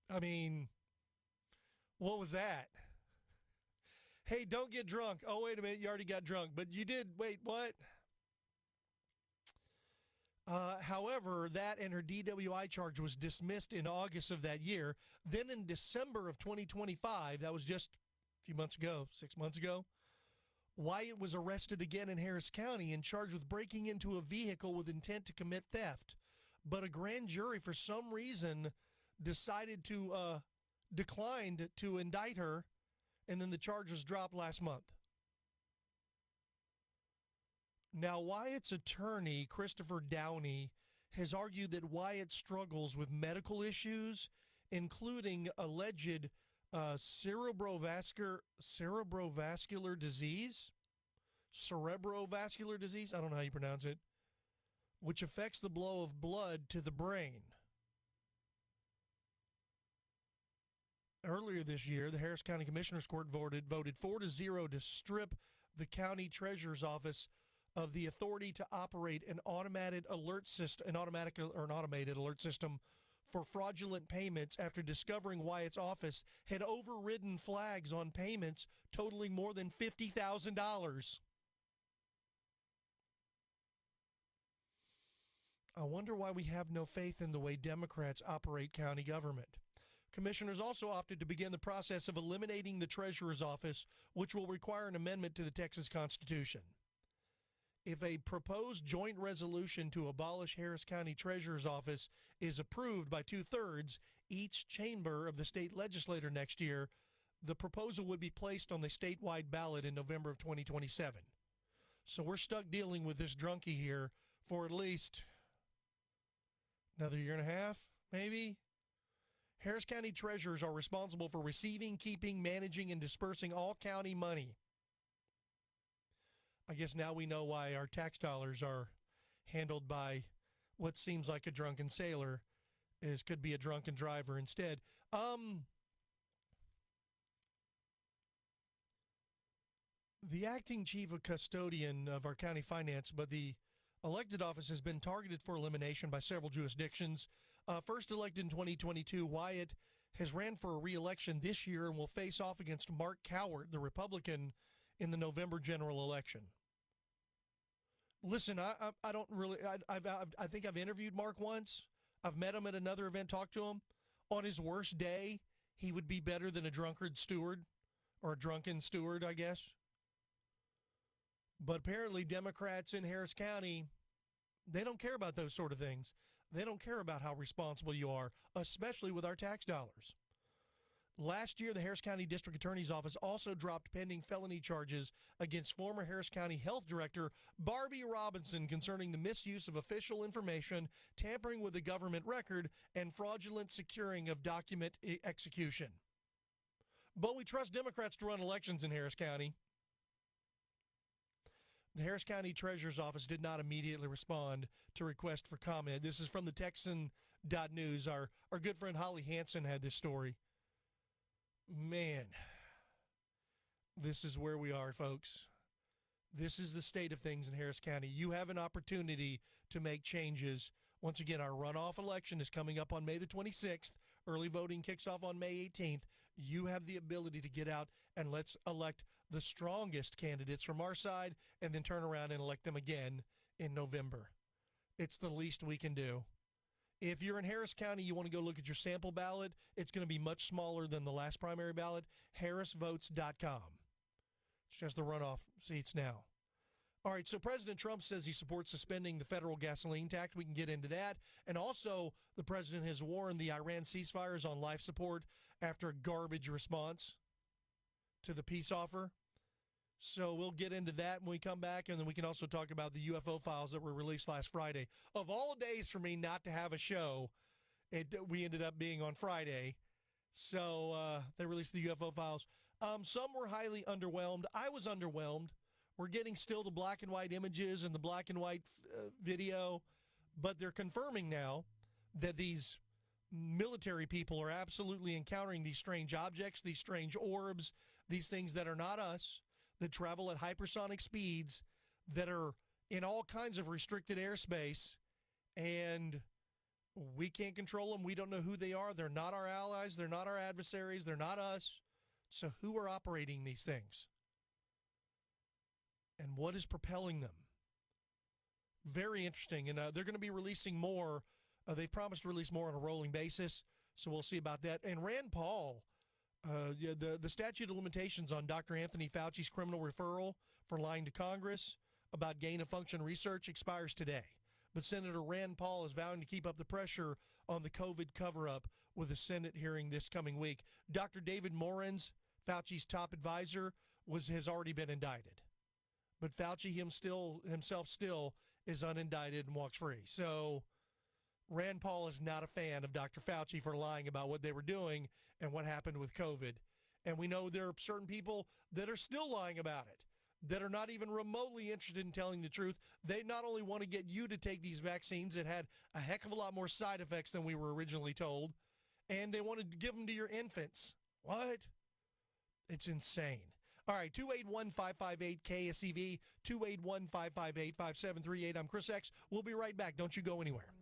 I mean, what was that? Hey, don't get drunk. Oh, wait a minute, you already got drunk, but you did. Wait, what? However, that and her DWI charge was dismissed in August of that year. Then in December of 2025, that was just a few months ago, 6 months ago, Wyatt was arrested again in Harris County and charged with breaking into a vehicle with intent to commit theft. But a grand jury, for some reason, declined to indict her, and then the charge was dropped last month. Now, Wyatt's attorney, Christopher Downey, has argued that Wyatt struggles with medical issues, including alleged cerebrovascular disease, I don't know how you pronounce it, which affects the flow of blood to the brain. Earlier this year, the Harris County Commissioners Court voted 4-0 to strip the county treasurer's office of the authority to operate an automated alert system for fraudulent payments after discovering Wyatt's office had overridden flags on payments totaling more than $50,000. I wonder why we have no faith in the way Democrats operate county government. Commissioners also opted to begin the process of eliminating the treasurer's office, which will require an amendment to the Texas Constitution. If a proposed joint resolution to abolish Harris County Treasurer's Office is approved by 2/3 each chamber of the state legislature next year, the proposal would be placed on the statewide ballot in November of 2027. So we're stuck dealing with this drunkie here for at least another year and a half, maybe? Harris County treasurers are responsible for receiving, keeping, managing, and dispersing all county money. I guess now we know why our tax dollars are handled by what seems like a drunken sailor, could be a drunken driver instead. The acting chief of custodian of our county finance, but the elected office has been targeted for elimination by several jurisdictions. First elected in 2022, Wyatt has ran for a re-election this year and will face off against Mark Cowart, the Republican, in the November general election. Listen, I don't really. I think I've interviewed Mark once. I've met him at another event, talked to him. On his worst day, he would be better than a drunkard steward, or a drunken steward, I guess. But apparently Democrats in Harris County, they don't care about those sort of things. They don't care about how responsible you are, especially with our tax dollars. Last year, the Harris County District Attorney's Office also dropped pending felony charges against former Harris County Health Director Barbie Robinson concerning the misuse of official information, tampering with the government record, and fraudulent securing of document execution. But we trust Democrats to run elections in Harris County. The Harris County Treasurer's Office did not immediately respond to request for comment. This is from the Texan.news. Our good friend Holly Hansen had this story. Man, this is where we are, folks. This is the state of things in Harris County. You have an opportunity to make changes. Once again, our runoff election is coming up on May the 26th. Early voting kicks off on May 18th. You have the ability to get out and let's elect the strongest candidates from our side and then turn around and elect them again in November. It's the least we can do. If you're in Harris County, you want to go look at your sample ballot, it's going to be much smaller than the last primary ballot, harrisvotes.com. It's just the runoff seats now. All right, so President Trump says he supports suspending the federal gasoline tax. We can get into that. And also, the president has warned the Iran ceasefire is on life support after a garbage response to the peace offer. So we'll get into that when we come back, and then we can also talk about the UFO files that were released last Friday. Of all days for me not to have a show, we ended up being on Friday. So they released the UFO files. Some were highly underwhelmed. I was underwhelmed. We're getting still the black and white images and the black and white video, but they're confirming now that these military people are absolutely encountering these strange objects, these strange orbs, these things that are not us, that travel at hypersonic speeds, that are in all kinds of restricted airspace, and we can't control them. We don't know who they are. They're not our allies. They're not our adversaries. They're not us. So who are operating these things? And what is propelling them? Very interesting. And they're going to be releasing more. They've promised to release more on a rolling basis, so we'll see about that. And Rand Paul, the statute of limitations on Dr. Anthony Fauci's criminal referral for lying to Congress about gain-of-function research expires today. But Senator Rand Paul is vowing to keep up the pressure on the COVID cover-up with a Senate hearing this coming week. Dr. David Morens, Fauci's top advisor, has already been indicted. But Fauci himself still is unindicted and walks free. So Rand Paul is not a fan of Dr. Fauci for lying about what they were doing and what happened with COVID. And we know there are certain people that are still lying about it, that are not even remotely interested in telling the truth. They not only want to get you to take these vaccines that had a heck of a lot more side effects than we were originally told, and they wanted to give them to your infants. What? It's insane. All right, 281-558-KSEV, 281-558-5738. I'm Chris X. We'll be right back. Don't you go anywhere.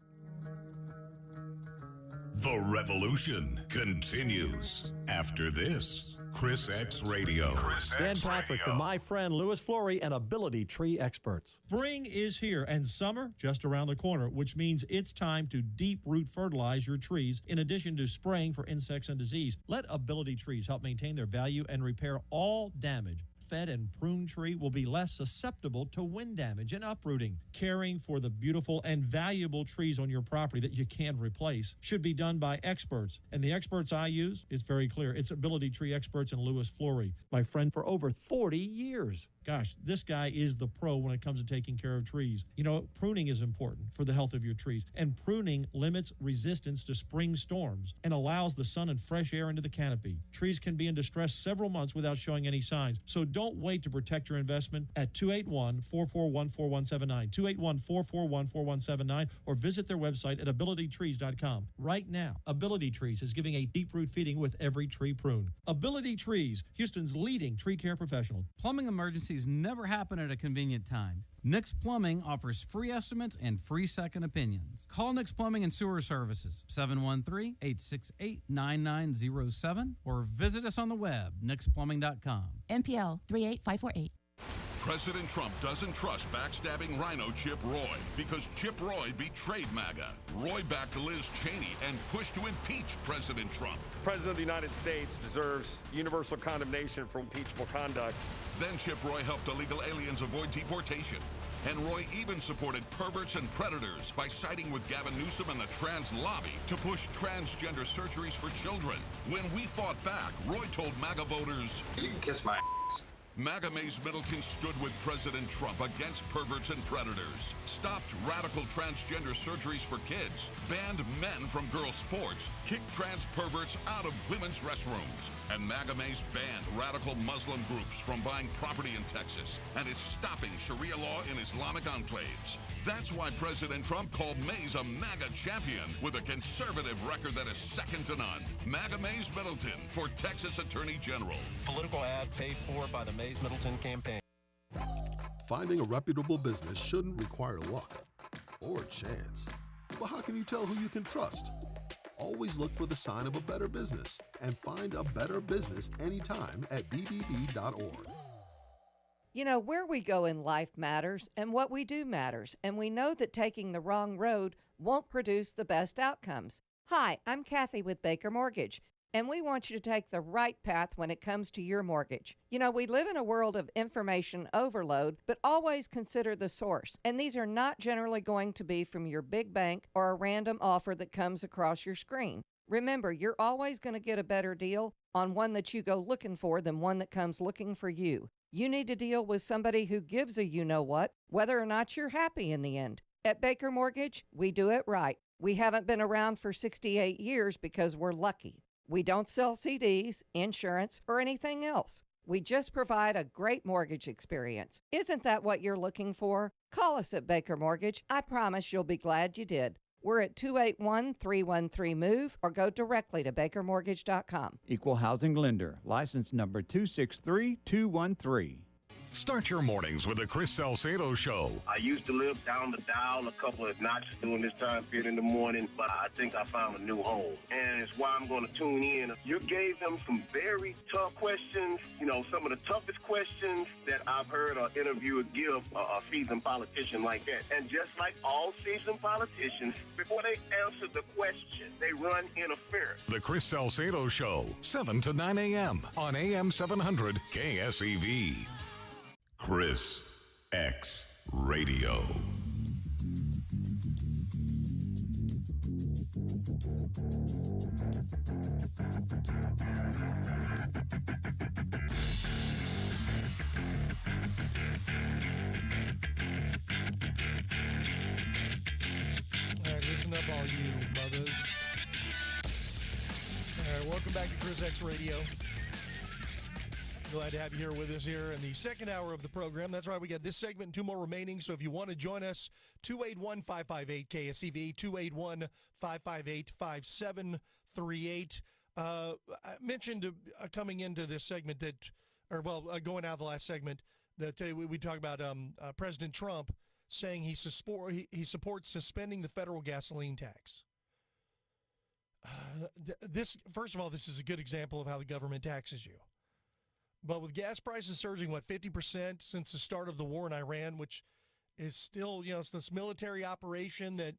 The revolution continues after this. ChrisXradio. Dan Patrick for my friend Louis Flory and Ability Tree Experts. Spring is here and summer just around the corner, which means it's time to deep root fertilize your trees in addition to spraying for insects and disease. Let Ability Trees help maintain their value and repair all damage. Fed and pruned tree will be less susceptible to wind damage and uprooting. Caring for the beautiful and valuable trees on your property that you can't replace should be done by experts. And the experts I use, it's very clear. It's Ability Tree Experts and Louis Flory, my friend for over 40 years. Gosh, this guy is the pro when it comes to taking care of trees. You know, pruning is important for the health of your trees, and pruning limits resistance to spring storms and allows the sun and fresh air into the canopy. Trees can be in distress several months without showing any signs, so don't wait to protect your investment at 281-441-4179, 281-441-4179, or visit their website at abilitytrees.com. Right now, Ability Trees is giving a deep root feeding with every tree pruned. Ability Trees, Houston's leading tree care professional. Plumbing emergencies never happen at a convenient time. Nix Plumbing offers free estimates and free second opinions. Call Nix Plumbing and Sewer Services, 713-868-9907, or visit us on the web, nixplumbing.com. MPL 38548. President Trump doesn't trust backstabbing rhino Chip Roy because Chip Roy betrayed MAGA. Roy backed Liz Cheney and pushed to impeach President Trump. The President of the United States deserves universal condemnation for impeachable conduct. Then Chip Roy helped illegal aliens avoid deportation. And Roy even supported perverts and predators by siding with Gavin Newsom and the trans lobby to push transgender surgeries for children. When we fought back, Roy told MAGA voters, "You can kiss my ass." MAGA Mays Middleton stood with President Trump against perverts and predators, stopped radical transgender surgeries for kids, banned men from girls' sports, kicked trans perverts out of women's restrooms, and MAGA Mays banned radical Muslim groups from buying property in Texas and is stopping Sharia law in Islamic enclaves. That's why President Trump called Mays a MAGA champion with a conservative record that is second to none. MAGA Mays Middleton for Texas Attorney General. Political ad paid for by the Mays Middleton campaign. Finding a reputable business shouldn't require luck or chance. But how can you tell who you can trust? Always look for the sign of a better business and find a better business anytime at bbb.org. You know, where we go in life matters, and what we do matters, and we know that taking the wrong road won't produce the best outcomes. Hi, I'm Kathy with Baker Mortgage, and we want you to take the right path when it comes to your mortgage. You know, we live in a world of information overload, but always consider the source, and these are not generally going to be from your big bank or a random offer that comes across your screen. Remember, you're always going to get a better deal on one that you go looking for than one that comes looking for you. You need to deal with somebody who gives a you-know-what, whether or not you're happy in the end. At Baker Mortgage, we do it right. We haven't been around for 68 years because we're lucky. We don't sell CDs, insurance, or anything else. We just provide a great mortgage experience. Isn't that what you're looking for? Call us at Baker Mortgage. I promise you'll be glad you did. We're at 281-313-MOVE or go directly to bakermortgage.com. Equal housing lender. License number 263213. Start your mornings with the Chris Salcedo Show. I used to live down the dial a couple of notches during this time period in the morning, but I think I found a new home. And it's why I'm going to tune in. You gave them some very tough questions, you know, some of the toughest questions that I've heard an interviewer give a seasoned politician like that. And just like all seasoned politicians, before they answer the question, they run interference. The Chris Salcedo Show, 7 to 9 a.m. on AM 700 KSEV. Chris X Radio. All right, listen up, all you mothers. All right, welcome back to Chris X Radio. Glad to have you here with us here in the second hour of the program. That's right, we got this segment and two more remaining. So if you want to join us, 281-558-KSEV, 281-558-5738. I mentioned coming into this segment that, going out of the last segment, that today we talk about President Trump saying he supports suspending the federal gasoline tax. First of all, this is a good example of how the government taxes you. But with gas prices surging, 50% since the start of the war in Iran, which is still, it's this military operation that,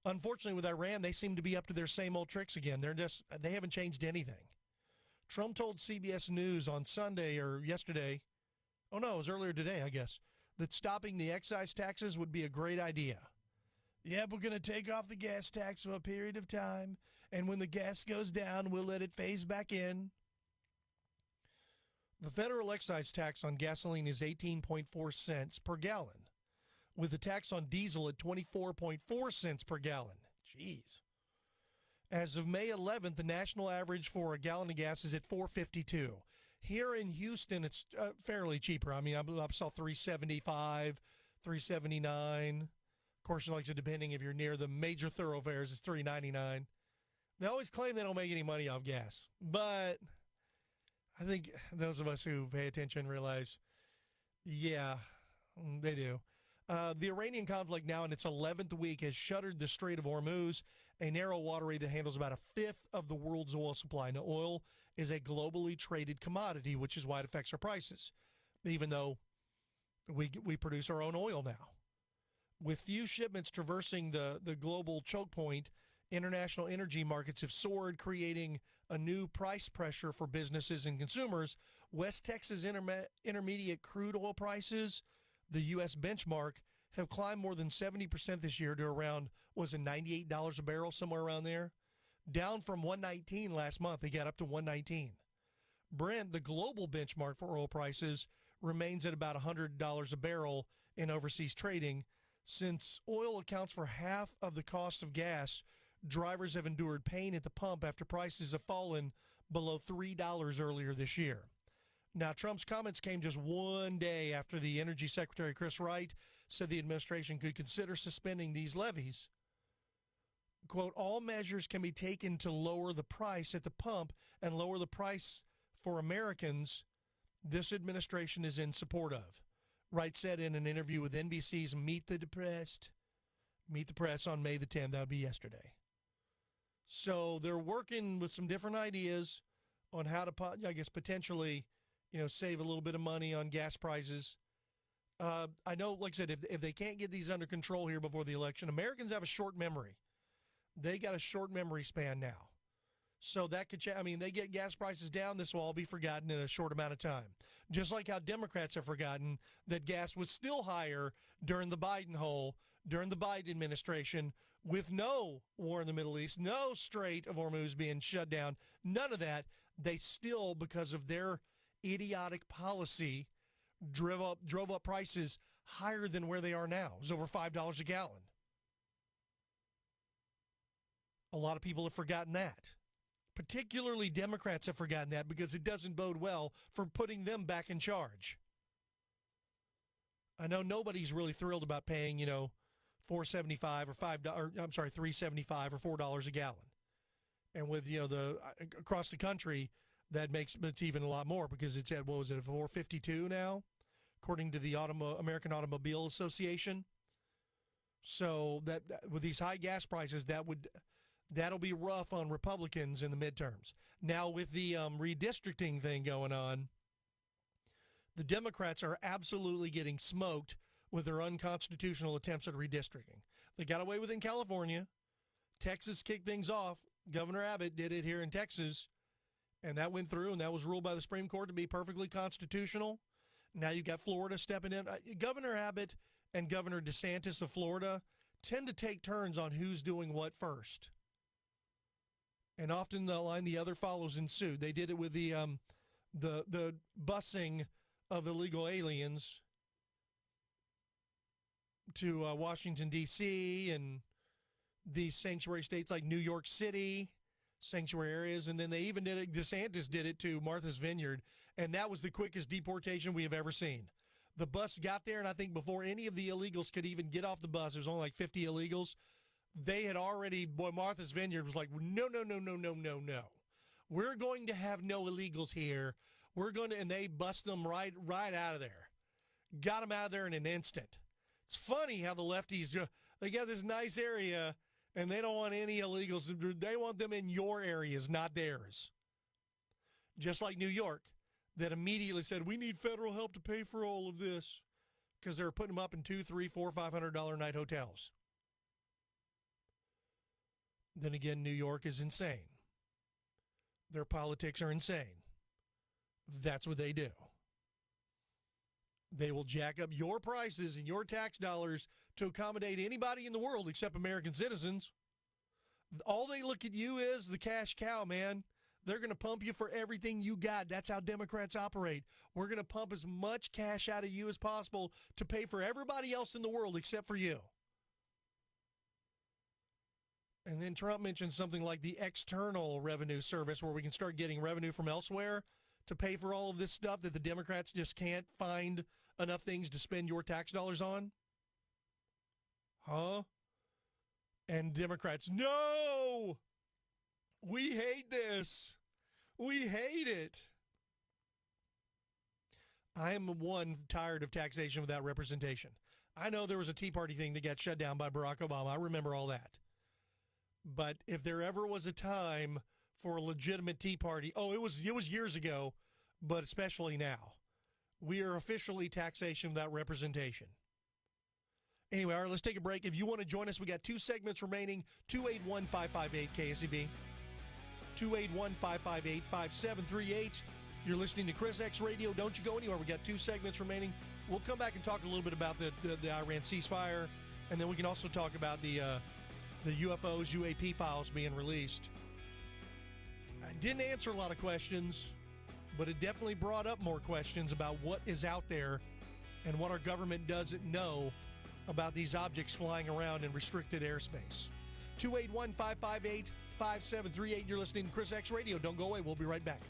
unfortunately, with Iran, they seem to be up to their same old tricks again. They haven't changed anything. Trump told CBS News on Sunday or yesterday, it was earlier today, I guess, that stopping the excise taxes would be a great idea. Yeah, we're going to take off the gas tax for a period of time, and when the gas goes down, we'll let it phase back in. The federal excise tax on gasoline is 18.4 cents per gallon, with the tax on diesel at 24.4 cents per gallon. Jeez. As of May 11th, the national average for a gallon of gas is at $4.52. Here in Houston, it's fairly cheaper. I mean, I saw $3.75, $3.79. Of course, like I said, depending if you're near the major thoroughfares, it's $3.99. They always claim they don't make any money off gas, but I think those of us who pay attention realize, yeah, they do. The Iranian conflict now in its 11th week has shuttered the Strait of Hormuz, a narrow waterway that handles about a fifth of the world's oil supply. Now, oil is a globally traded commodity, which is why it affects our prices, even though we produce our own oil now. With few shipments traversing the global choke point, international energy markets have soared, creating a new price pressure for businesses and consumers. West Texas intermediate crude oil prices, the U.S. benchmark, have climbed more than 70% this year to around, $98 a barrel, somewhere around there? Down from $119 last month. They got up to $119. Brent, the global benchmark for oil prices, remains at about $100 a barrel in overseas trading. Since oil accounts for half of the cost of gas, drivers have endured pain at the pump after prices have fallen below $3 earlier this year. Now, Trump's comments came just one day after the Energy Secretary, Chris Wright, said the administration could consider suspending these levies. Quote, all measures can be taken to lower the price at the pump and lower the price for Americans this administration is in support of. Wright said in an interview with NBC's Meet the Press on May the 10th. That would be yesterday. So they're working with some different ideas on how to, I guess, potentially, save a little bit of money on gas prices. I know, like I said, if they can't get these under control here before the election, Americans have a short memory. They got a short memory span now. So that could they get gas prices down, this will all be forgotten in a short amount of time. Just like how Democrats have forgotten that gas was still higher during the Biden administration, with no war in the Middle East, no Strait of Hormuz being shut down, none of that. They still, because of their idiotic policy, drove up prices higher than where they are now. It was over $5 a gallon. A lot of people have forgotten that. Particularly Democrats have forgotten that because it doesn't bode well for putting them back in charge. I know nobody's really thrilled about paying, $4.75 or $3.75 or $4 a gallon. And with, across the country, that makes it even a lot more because it's at, $4.52 now, according to the American Automobile Association. So that with these high gas prices, that'll be rough on Republicans in the midterms. Now, with the redistricting thing going on, the Democrats are absolutely getting smoked with their unconstitutional attempts at redistricting. They got away with it in California. Texas kicked things off. Governor Abbott did it here in Texas, and that went through, and that was ruled by the Supreme Court to be perfectly constitutional. Now you've got Florida stepping in. Governor Abbott and Governor DeSantis of Florida tend to take turns on who's doing what first. And often the other follows in suit. They did it with the busing of illegal aliens to Washington, D.C., and these sanctuary states like New York City, sanctuary areas. And then they even did it, DeSantis did it to Martha's Vineyard, and that was the quickest deportation we have ever seen. The bus got there, and I think before any of the illegals could even get off the bus, there was only like 50 illegals, they had already, Martha's Vineyard was like, no. We're going to have no illegals here. And they bust them right out of there. Got them out of there in an instant. It's funny how the lefties, they got this nice area, and they don't want any illegals. They want them in your areas, not theirs. Just like New York. that immediately said, we need federal help to pay for all of this, because they're putting them up in $200, $300, $400, $500 night hotels. Then again, New York is insane. Their politics are insane. That's what they do. They will jack up your prices and your tax dollars to accommodate anybody in the world except American citizens. All they look at you is the cash cow, man. They're going to pump you for everything you got. That's how Democrats operate. We're going to pump as much cash out of you as possible to pay for everybody else in the world except for you. And then Trump mentioned something like the external revenue service, where we can start getting revenue from elsewhere to pay for all of this stuff that the Democrats just can't find enough things to spend your tax dollars on. Huh? And Democrats, no! We hate this. We hate it. I am, tired of taxation without representation. I know there was a Tea Party thing that got shut down by Barack Obama. I remember all that. But if there ever was a time for a legitimate Tea Party, it was years ago, but especially now. We are officially taxation without representation. Anyway, all right, let's take a break. If you want to join us, we got 2 segments remaining. 281-558-KSEV. 281-558-5738. You're listening to ChrisXradio. Don't you go anywhere. We got 2 segments remaining. We'll come back and talk a little bit about the Iran ceasefire, and then we can also talk about the UFOs, UAP files being released. I didn't answer a lot of questions, but it definitely brought up more questions about what is out there and what our government doesn't know about these objects flying around in restricted airspace. 281-558-5738. You're listening to ChrisXradio. Don't go away. We'll be right back.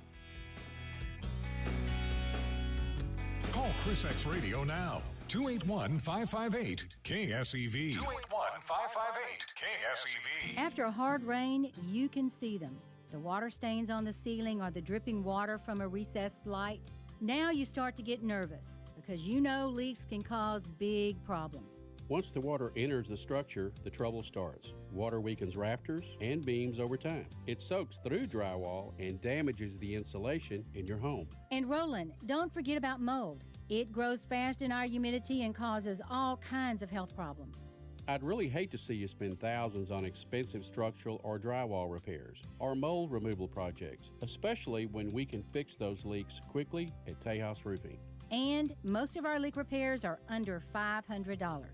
Call ChrisXradio now. 281-558-KSEV. 281-558-KSEV. After a hard rain, you can see them. The water stains on the ceiling or the dripping water from a recessed light. Now you start to get nervous because you know leaks can cause big problems. Once the water enters the structure, the trouble starts. Water weakens rafters and beams over time. It soaks through drywall and damages the insulation in your home. And Roland, don't forget about mold. It grows fast in our humidity and causes all kinds of health problems. I'd really hate to see you spend thousands on expensive structural or drywall repairs or mold removal projects, especially when we can fix those leaks quickly at Tejas Roofing. And most of our leak repairs are under $500.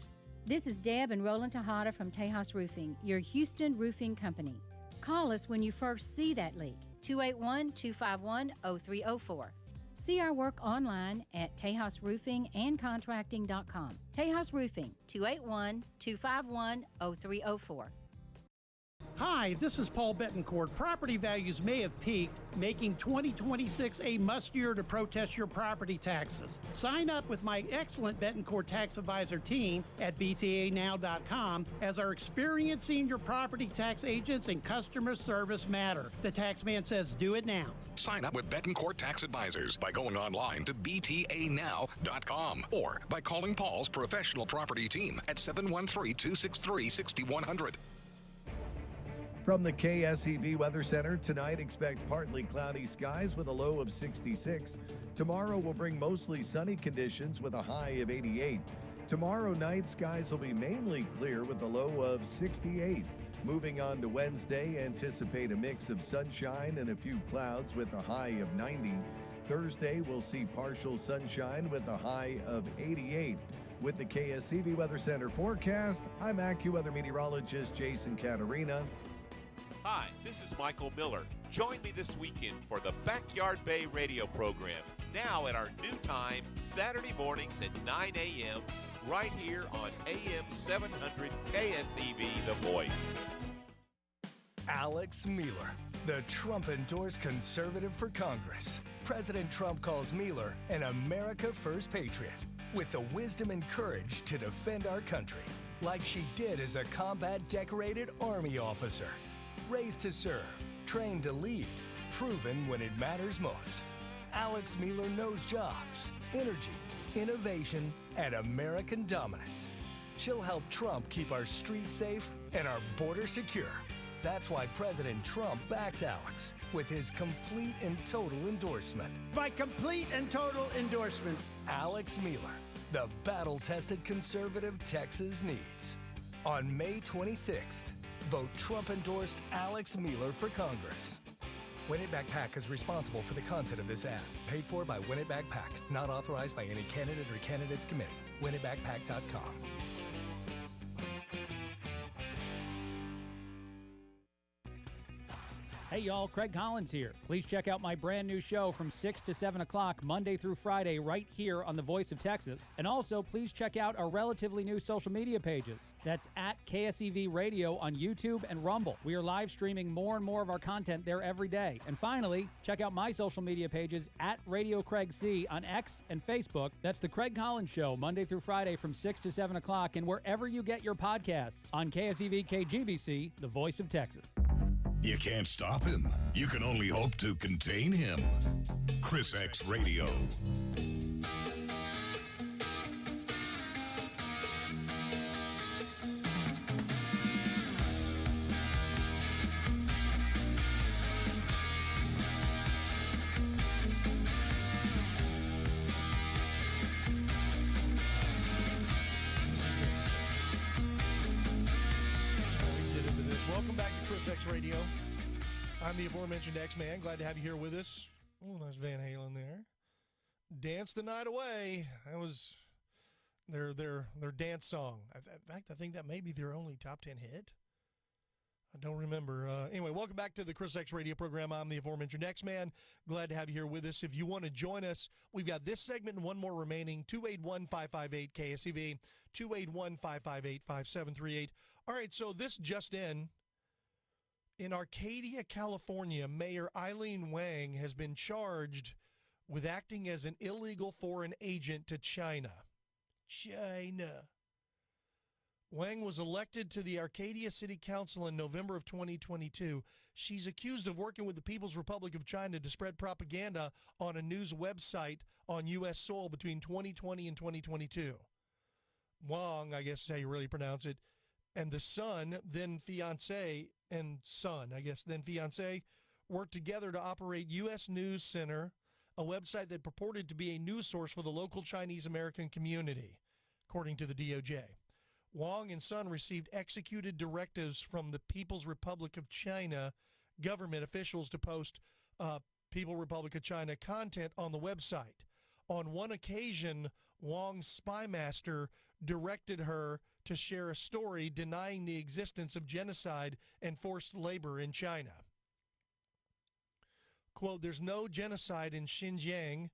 This is Deb and Roland Tejada from Tejas Roofing, your Houston roofing company. Call us when you first see that leak, 281-251-0304. See our work online at TejasRoofingandContracting.com. Tejas Roofing, 281-251-0304. Hi, this is Paul Betancourt. Property values may have peaked, making 2026 a must year to protest your property taxes. Sign up with my excellent Betancourt tax advisor team at btanow.com, as our experienced senior property tax agents and customer service matter. The tax man says do it now. Sign up with Betancourt Tax Advisors by going online to btanow.com or by calling Paul's professional property team at 713-263-6100. From the KSEV Weather Center, tonight expect partly cloudy skies with a low of 66. Tomorrow will bring mostly sunny conditions with a high of 88. Tomorrow night, skies will be mainly clear with a low of 68. Moving on to Wednesday, anticipate a mix of sunshine and a few clouds with a high of 90. Thursday, we'll see partial sunshine with a high of 88. With the KSEV Weather Center forecast, I'm AccuWeather meteorologist Jason Caterina. Hi, this is Michael Miller. Join me this weekend for the Backyard Bay radio program, now at our new time, Saturday mornings at 9 a.m., right here on AM 700 KSEV The Voice. Alex Mueller, the Trump-endorsed conservative for Congress. President Trump calls Mueller an America First patriot with the wisdom and courage to defend our country, like she did as a combat-decorated Army officer. Raised to serve, trained to lead, proven when it matters most. Alex Mueller knows jobs, energy, innovation, and American dominance. She'll help Trump keep our streets safe and our border secure. That's why President Trump backs Alex with his complete and total endorsement. My complete and total endorsement. Alex Mueller, the battle-tested conservative Texas needs. On May 26th, vote Trump-endorsed Alex Mueller for Congress. Win It Back PAC is responsible for the content of this ad. Paid for by Win It Back PAC. Not authorized by any candidate or candidates committee. WinItBackPAC.com. Hey y'all, Craig Collins here. Please check out my brand new show from 6 to 7 o'clock Monday through Friday right here on The Voice of Texas. And also, please check out our relatively new social media pages. That's at KSEV Radio on YouTube and Rumble. We are live streaming more and more of our content there every day. And finally, check out my social media pages at Radio Craig C on X and Facebook. That's The Craig Collins Show, Monday through Friday from 6 to 7 o'clock and wherever you get your podcasts on KSEV KGBC, The Voice of Texas. You can't stop him. You can only hope to contain him. ChrisXradio. Welcome back to ChrisXradio. I'm the aforementioned X-Man. Glad to have you here with us. Oh, nice Van Halen there. Dance the Night Away. That was their dance song. In fact, I think that may be their only top 10 hit. I don't remember. Anyway, welcome back to the ChrisXradio program. I'm the aforementioned X-Man. Glad to have you here with us. If you want to join us, we've got this segment and one more remaining. 281-558-KSEV, 281-558-5738. All right, so this just in Arcadia, California, Mayor Eileen Wang has been charged with acting as an illegal foreign agent to China. Wang was elected to the Arcadia City Council in November of 2022. She's accused of working with the People's Republic of China to spread propaganda on a news website on U.S. soil between 2020 and 2022. Wang, I guess is how you really pronounce it, and the son, then fiancé, worked together to operate U.S. News Center, a website that purported to be a news source for the local Chinese-American community, according to the DOJ. Wang and Son received executed directives from the People's Republic of China government officials to post People Republic of China content on the website. On one occasion, Wang's spy master directed her to share a story denying the existence of genocide and forced labor in China. Quote, "There's no genocide in Xinjiang.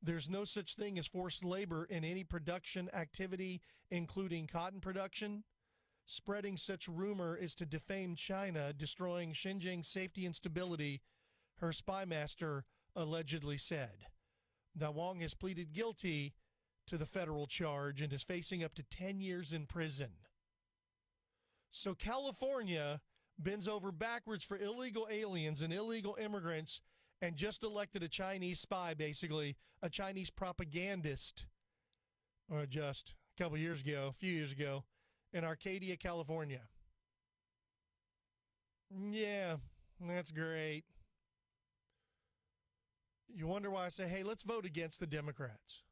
There's no such thing as forced labor in any production activity, including cotton production. Spreading such rumor is to defame China, destroying Xinjiang's safety and stability," her spy master allegedly said. Now, Wang has pleaded guilty to the federal charge and is facing up to 10 years in prison. So California bends over backwards for illegal aliens and illegal immigrants and just elected a Chinese spy, basically, a Chinese propagandist, or just a few years ago, in Arcadia, California. Yeah, that's great. You wonder why I say, hey, let's vote against the Democrats.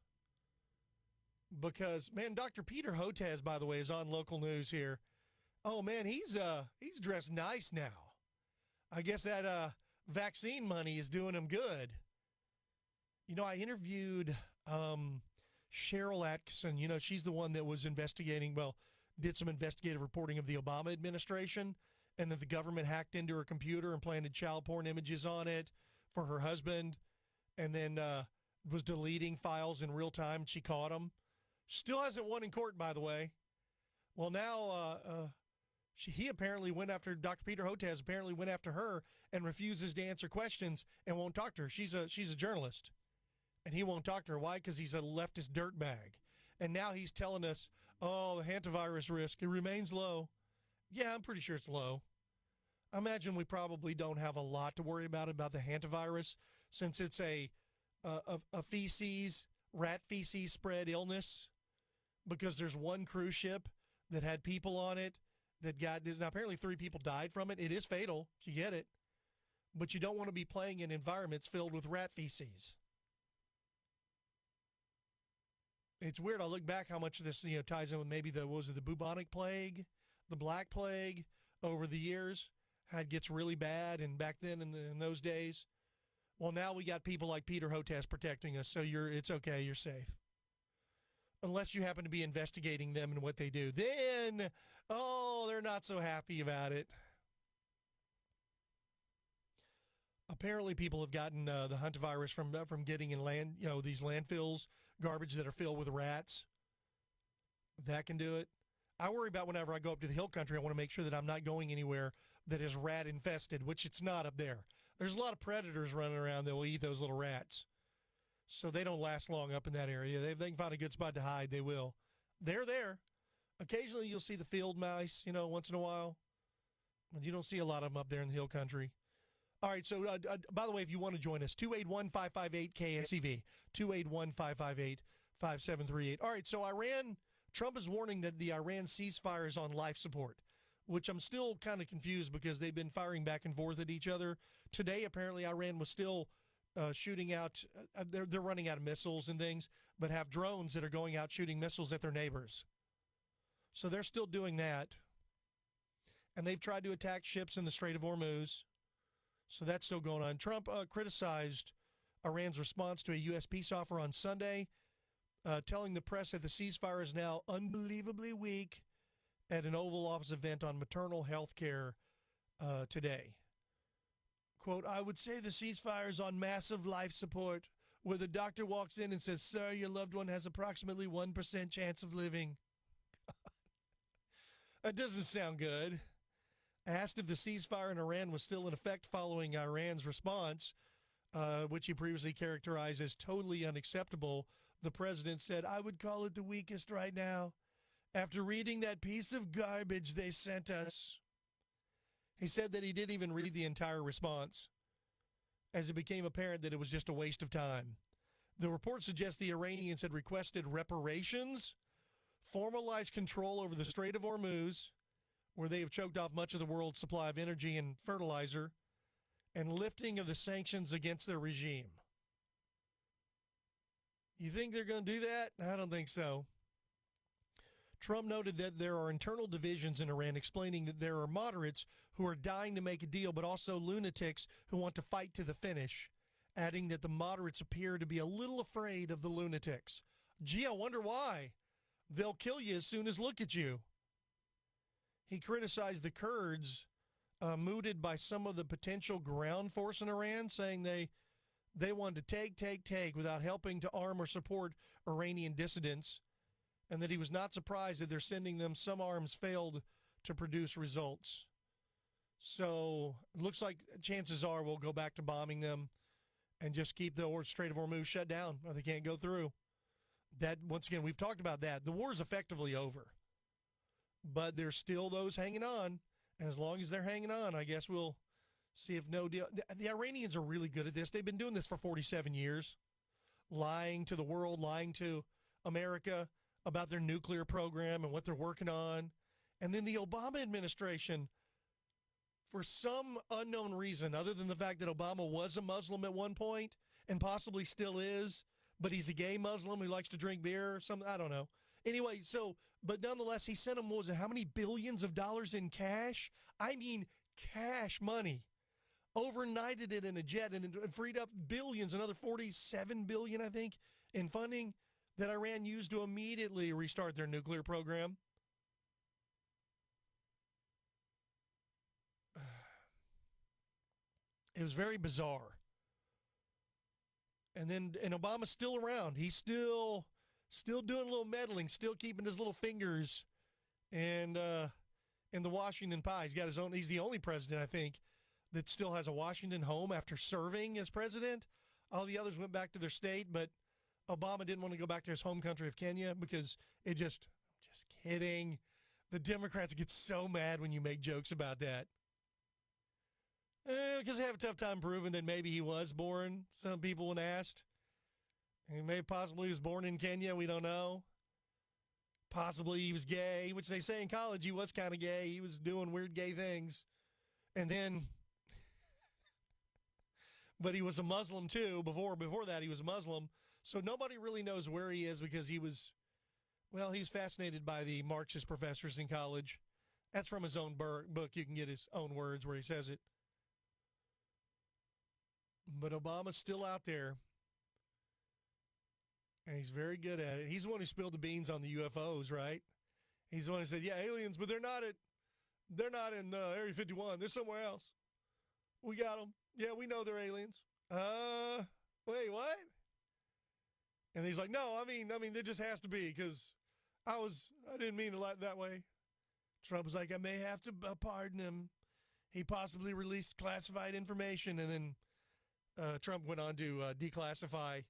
Because, man, Dr. Peter Hotez, by the way, is on local news here. Oh, man, he's dressed nice now. I guess that vaccine money is doing him good. You know, I interviewed Cheryl Atkinson. You know, she's the one that was did some investigative reporting of the Obama administration, and that the government hacked into her computer and planted child porn images on it for her husband, and then was deleting files in real time. She caught him. Still hasn't won in court, by the way. Well, now he apparently went after, Dr. Peter Hotez apparently went after her and refuses to answer questions and won't talk to her. She's a journalist, and he won't talk to her. Why? Because he's a leftist dirtbag. And now he's telling us, oh, the hantavirus risk, it remains low. Yeah, I'm pretty sure it's low. I imagine we probably don't have a lot to worry about the hantavirus, since it's a rat feces spread illness, because there's one cruise ship that had people on it that got this. Now, apparently 3 people died from it. It is fatal if you get it. But you don't want to be playing in environments filled with rat feces. It's weird. I look back how much of this ties in with maybe the bubonic plague, the Black Plague over the years. How it gets really bad, and back then in those days. Well, now we got people like Peter Hotez protecting us, so it's okay, you're safe. Unless you happen to be investigating them and what they do. Then, they're not so happy about it. Apparently, people have gotten the hantavirus from getting in these landfills, garbage that are filled with rats. That can do it. I worry about whenever I go up to the hill country, I want to make sure that I'm not going anywhere that is rat infested, which it's not up there. There's a lot of predators running around that will eat those little rats. So they don't last long up in that area. If they can find a good spot to hide, they will. They're there. Occasionally you'll see the field mice, once in a while. But you don't see a lot of them up there in the hill country. All right, so by the way, if you want to join us, 281-558-KSEV, 281-558-5738. All right, so Trump is warning that the Iran ceasefire is on life support, which I'm still kind of confused because they've been firing back and forth at each other. Today, apparently, Iran was still shooting out. They're running out of missiles and things, but have drones that are going out shooting missiles at their neighbors. So they're still doing that. And they've tried to attack ships in the Strait of Hormuz. So that's still going on. Trump criticized Iran's response to a U.S. peace offer on Sunday, telling the press that the ceasefire is now unbelievably weak at an Oval Office event on maternal health care today. Quote, I would say the ceasefire is on massive life support, where the doctor walks in and says, sir, your loved one has approximately 1% chance of living. That doesn't sound good. Asked if the ceasefire in Iran was still in effect following Iran's response, which he previously characterized as totally unacceptable, the president said, I would call it the weakest right now. After reading that piece of garbage they sent us. He said that he didn't even read the entire response, as it became apparent that it was just a waste of time. The report suggests the Iranians had requested reparations, formalized control over the Strait of Hormuz, where they have choked off much of the world's supply of energy and fertilizer, and lifting of the sanctions against their regime. You think they're going to do that? I don't think so. Trump noted that there are internal divisions in Iran, explaining that there are moderates who are dying to make a deal, but also lunatics who want to fight to the finish, adding that the moderates appear to be a little afraid of the lunatics. Gee, I wonder why. They'll kill you as soon as look at you. He criticized the Kurds, mooted by some of the potential ground force in Iran, saying they wanted to take without helping to arm or support Iranian dissidents, and that he was not surprised that they're sending them some arms failed to produce results. So it looks like chances are we'll go back to bombing them and just keep the Strait of Hormuz shut down, or they can't go through. That, once again, we've talked about that. The war is effectively over. But there's still those hanging on. And as long as they're hanging on, I guess we'll see if no deal. The Iranians are really good at this. They've been doing this for 47 years, lying to the world, lying to America about their nuclear program and what they're working on. And then the Obama administration, for some unknown reason, other than the fact that Obama was a Muslim at one point and possibly still is, but he's a gay Muslim who likes to drink beer or something, I don't know. Anyway, but nonetheless, he sent them, how many billions of dollars in cash? I mean, cash money. Overnighted it in a jet and then freed up billions, another 47 billion, I think, in funding that Iran used to immediately restart their nuclear program. It was very bizarre. And Obama's still around. He's still doing a little meddling, still keeping his little fingers in the Washington pie. He's got his own. He's the only president, I think, that still has a Washington home after serving as president. All the others went back to their state, but Obama didn't want to go back to his home country of Kenya because just kidding. The Democrats get so mad when you make jokes about that. Because they have a tough time proving that maybe he was born, some people when asked. He may possibly was born in Kenya, we don't know. possibly he was gay, which they say in college he was kind of gay. He was doing weird gay things. And then, but he was a Muslim too. Before that, he was a Muslim. So nobody really knows where he is because he was fascinated by the Marxist professors in college. That's from his own book. You can get his own words where he says it. But Obama's still out there. And he's very good at it. He's the one who spilled the beans on the UFOs, right? He's the one who said, yeah, aliens, but they're not in Area 51. They're somewhere else. We got them. Yeah, we know they're aliens. Wait, what? And he's like, no, I mean, there just has to be because I didn't mean it that way. Trump was like, I may have to pardon him. He possibly released classified information. And then Trump went on to declassify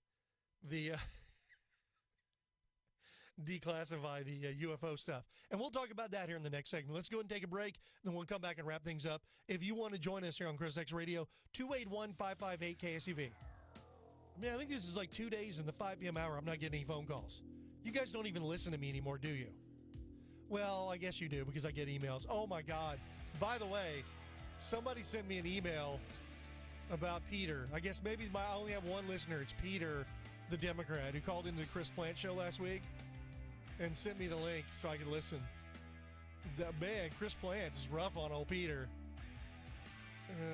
the UFO stuff. And we'll talk about that here in the next segment. Let's go ahead and take a break. Then we'll come back and wrap things up. If you want to join us here on ChrisXradio, 281-558-KSEV. I mean, I think this is like 2 days in the 5 p.m. hour. I'm not getting any phone calls. You guys don't even listen to me anymore, do you? Well, I guess you do because I get emails. Oh, my God. By the way, somebody sent me an email about Peter. I guess maybe I only have one listener. It's Peter, the Democrat, who called into the Chris Plant show last week and sent me the link so I could listen. Man, Chris Plant is rough on old Peter.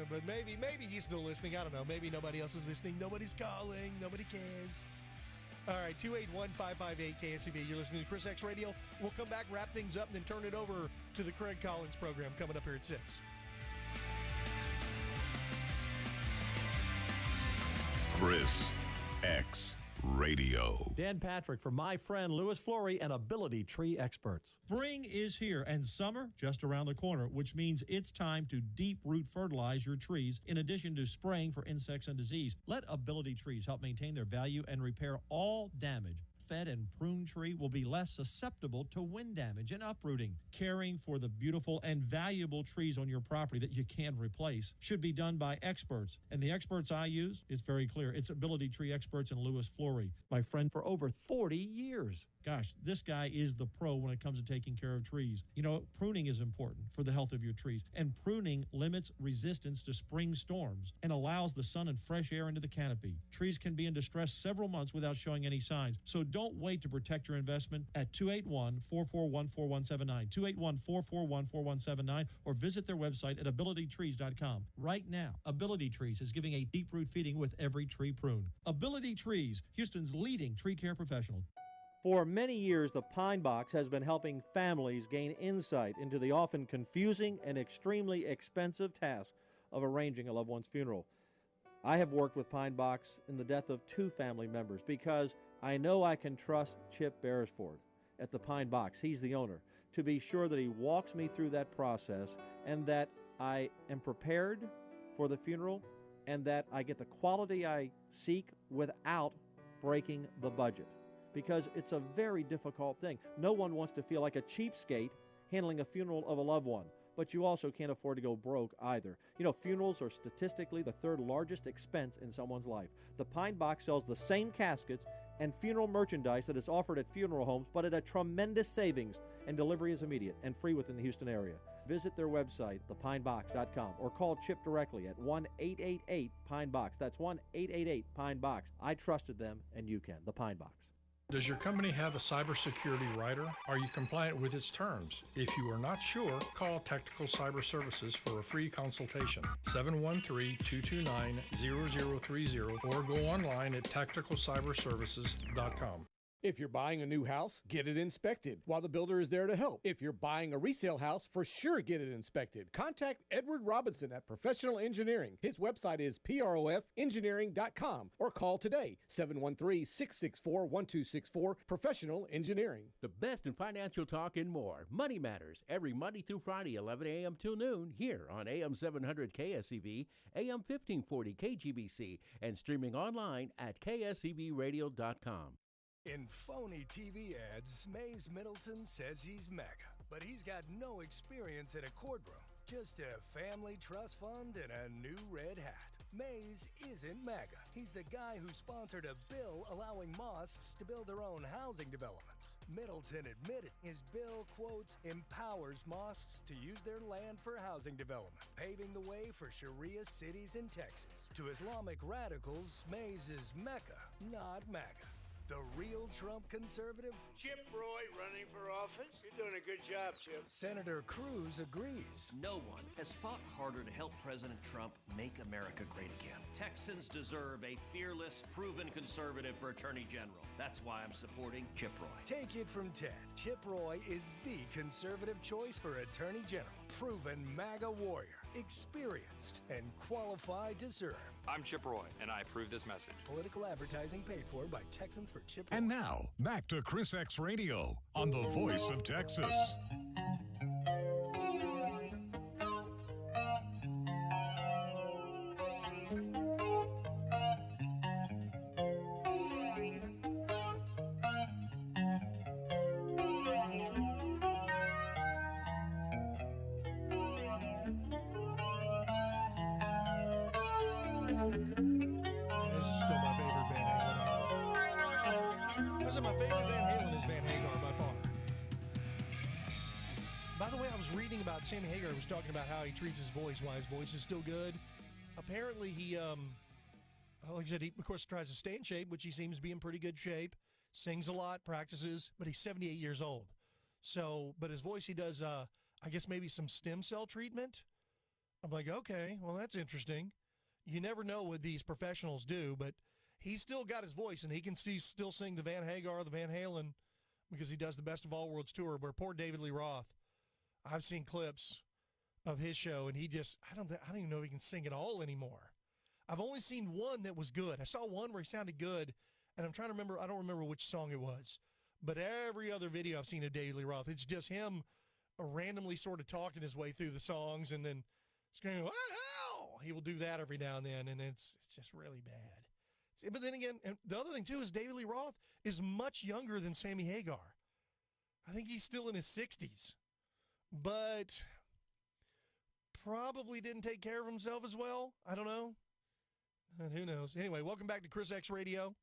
But maybe he's still listening. I don't know. Maybe nobody else is listening. Nobody's calling. Nobody cares. All right, 281-558-KSEV. You're listening to Chris X Radio. We'll come back, wrap things up, and then turn it over to the Craig Collins program coming up here at 6. Chris X Radio. Dan Patrick for my friend Louis Flory and Ability Tree Experts. Spring is here and summer just around the corner, which means it's time to deep root fertilize your trees in addition to spraying for insects and disease. Let Ability Trees help maintain their value and repair all damage. Fed and pruned tree will be less susceptible to wind damage and uprooting. Caring for the beautiful and valuable trees on your property that you can't replace should be done by experts. And the experts I use, it's very clear. It's Ability Tree Experts and Louis Flory, my friend for over 40 years. Gosh, this guy is the pro when it comes to taking care of trees. You know, pruning is important for the health of your trees, and pruning limits resistance to spring storms and allows the sun and fresh air into the canopy. Trees can be in distress several months without showing any signs, so don't wait to protect your investment at 281-441-4179, 281-441-4179, or visit their website at abilitytrees.com. Right now, Ability Trees is giving a deep root feeding with every tree pruned. Ability Trees, Houston's leading tree care professional. For many years, the Pine Box has been helping families gain insight into the often confusing and extremely expensive task of arranging a loved one's funeral. I have worked with Pine Box in the death of 2 family members because I know I can trust Chip Beresford at the Pine Box, he's the owner, to be sure that he walks me through that process and that I am prepared for the funeral and that I get the quality I seek without breaking the budget. Because it's a very difficult thing. No one wants to feel like a cheapskate handling a funeral of a loved one, but you also can't afford to go broke either. You know, funerals are statistically the 3rd largest expense in someone's life. The Pine Box sells the same caskets and funeral merchandise that is offered at funeral homes, but at a tremendous savings, and delivery is immediate and free within the Houston area. Visit their website, thepinebox.com, or call Chip directly at 1-888-PINE-BOX. That's 1-888-PINE-BOX. I trusted them, and you can. The Pine Box. Does your company have a cybersecurity rider? Are you compliant with its terms? If you are not sure, call Tactical Cyber Services for a free consultation. 713-229-0030 or go online at tacticalcyberservices.com. If you're buying a new house, get it inspected while the builder is there to help. If you're buying a resale house, for sure get it inspected. Contact Edward Robinson at Professional Engineering. His website is proffengineering.com or call today, 713-664-1264, Professional Engineering. The best in financial talk and more. Money Matters, every Monday through Friday, 11 a.m. till noon, here on AM 700 KSEV, AM 1540 KGBC, and streaming online at ksevradio.com. In phony TV ads, Mays Middleton says he's mega, but he's got no experience in a courtroom. Just a family trust fund and a new red hat. Mays isn't MAGA. He's the guy who sponsored a bill allowing mosques to build their own housing developments. Middleton admitted his bill, quotes, empowers mosques to use their land for housing development, paving the way for Sharia cities in Texas. To Islamic radicals, Mays is Mecca, not MAGA. The real Trump conservative? Chip Roy running for office. You're doing a good job, Chip. Senator Cruz agrees. No one has fought harder to help President Trump make America great again. Texans deserve a fearless, proven conservative for Attorney General. That's why I'm supporting Chip Roy. Take it from Ted. Chip Roy is the conservative choice for Attorney General. Proven MAGA warrior, experienced, and qualified to serve. I'm Chip Roy, and I approve this message. Political advertising paid for by Texans for Chip Roy. And now, back to ChrisXradio on the voice of Texas. Sammy Hagar was talking about how he treats his voice, why his voice is still good. Apparently, he, like I said, he, of course, tries to stay in shape, which he seems to be in pretty good shape. Sings a lot, practices, but he's 78 years old. So, but his voice, he does, I guess, maybe some stem cell treatment. I'm like, okay, well, that's interesting. You never know what these professionals do, but he's still got his voice, and he can still sing the Van Hagar, the Van Halen, because he does the Best of All Worlds tour, where poor David Lee Roth, I've seen clips of his show, and he just, I don't even know if he can sing at all anymore. I've only seen one that was good. I saw one where he sounded good, and I'm trying to remember, I don't remember which song it was. But every other video I've seen of David Lee Roth, it's just him randomly sort of talking his way through the songs and then screaming, wow! He will do that every now and then, and it's just really bad. But then again, and the other thing, too, is David Lee Roth is much younger than Sammy Hagar. I think he's still in his 60s. But probably didn't take care of himself as well. I don't know. And who knows? Anyway, welcome back to ChrisXradio.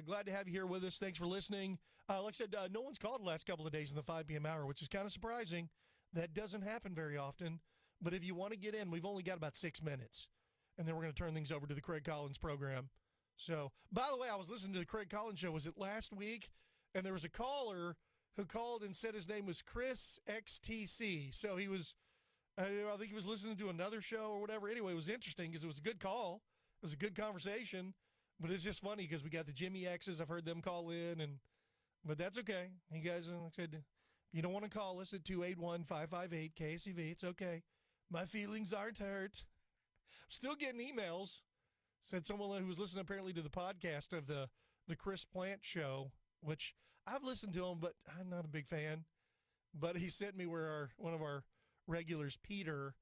Glad to have you here with us. Thanks for listening. Like I said, no one's called the last couple of days in the 5 p.m. hour, which is kind of surprising. That doesn't happen very often. But if you want to get in, we've only got about 6 minutes. And then we're going to turn things over to the Craig Collins program. So, by the way, I was listening to the Craig Collins show. Was it last week? And there was a caller who called and said his name was ChrisXTC. So he was, I think he was listening to another show or whatever. Anyway, it was interesting because it was a good call. It was a good conversation. But it's just funny because we got the Jimmy X's. I've heard them call in, but that's okay. You guys, like I said, if you don't want to call us at 281-558-KSEV, it's okay. My feelings aren't hurt. Still getting emails. Said someone who was listening apparently to the podcast of the Chris Plant show, which I've listened to him, but I'm not a big fan. But he sent me where one of our regulars, Peter,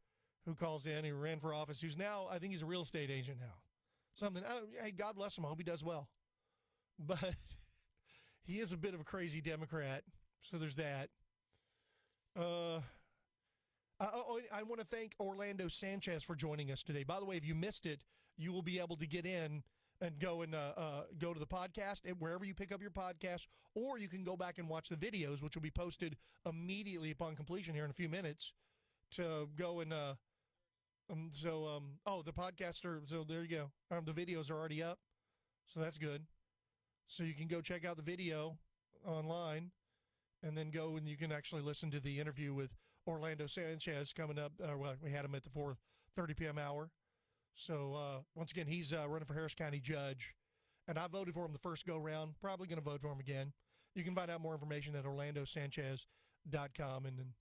who calls in, who ran for office, who's now, I think he's a real estate agent now. Something, hey, God bless him. I hope he does well. But he is a bit of a crazy Democrat, so there's that. I want to thank Orlando Sanchez for joining us today. By the way, if you missed it, you will be able to get in and go to the podcast wherever you pick up your podcast, or you can go back and watch the videos, which will be posted immediately upon completion here in a few minutes. To go and the podcaster. So there you go. The videos are already up, so that's good. So you can go check out the video online, and then go and you can actually listen to the interview with Orlando Sanchez coming up. We had him at the 4:30 p.m. hour. So, once again, he's running for Harris County Judge, and I voted for him the first go-round. Probably going to vote for him again. You can find out more information at orlandosanchez.com. And then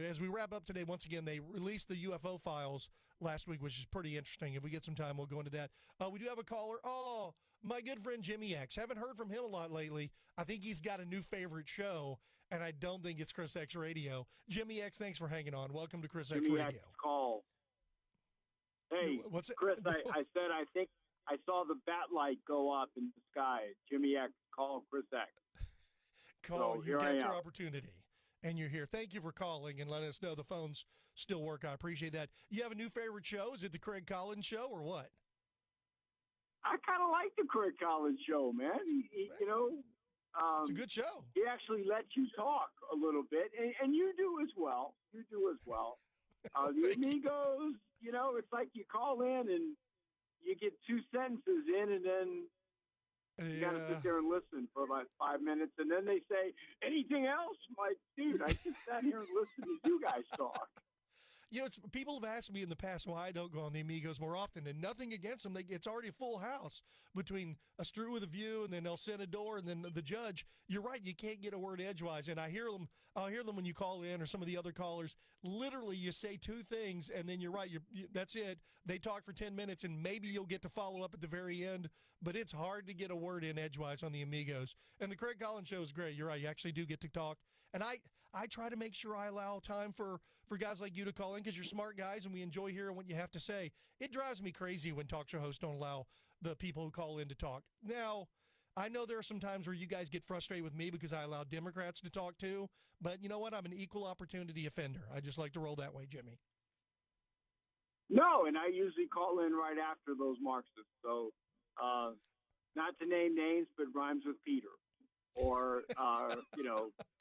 as we wrap up today, once again, they released the UFO files last week, which is pretty interesting. If we get some time, we'll go into that. We do have a caller. Oh, my good friend Jimmy X. Haven't heard from him a lot lately. I think he's got a new favorite show, and I don't think it's ChrisXradio. Jimmy X, thanks for hanging on. Welcome to ChrisXradio. Jimmy X call. Hey, what's it? Chris, I said I think I saw the bat light go up in the sky. Jimmy X, call Chris X. You got your opportunity. and you're here. Thank you for calling and letting us know the phones still work. I appreciate that. You have a new favorite show? Is it the Craig Collins Show or what? I kind of like the Craig Collins Show, man. It's a good show. He actually lets you talk a little bit, and you do as well. You do as well. The Amigos, it's like you call in and you get 2 sentences in, and then you got to sit there and listen for about 5 minutes, and then they say, anything else? I'm like, dude, I just sat here and listened to you guys talk. People have asked me in the past why I don't go on the Amigos more often, and nothing against them. It's already a full house between a Strew with a View and then El Senador and then the Judge. You're right, you can't get a word edgewise, and I'll hear them when you call in or some of the other callers. Literally, you say 2 things, and then you're right. That's it. They talk for 10 minutes, and maybe you'll get to follow up at the very end, but it's hard to get a word in edgewise on the Amigos. And the Craig Collins Show is great. You're right. You actually do get to talk. And I try to make sure I allow time for guys like you to call in because you're smart guys and we enjoy hearing what you have to say. It drives me crazy when talk show hosts don't allow the people who call in to talk. Now, I know there are some times where you guys get frustrated with me because I allow Democrats to talk too, but you know what? I'm an equal opportunity offender. I just like to roll that way, Jimmy. No, and I usually call in right after those Marxists. So, not to name names, but rhymes with Peter. Or,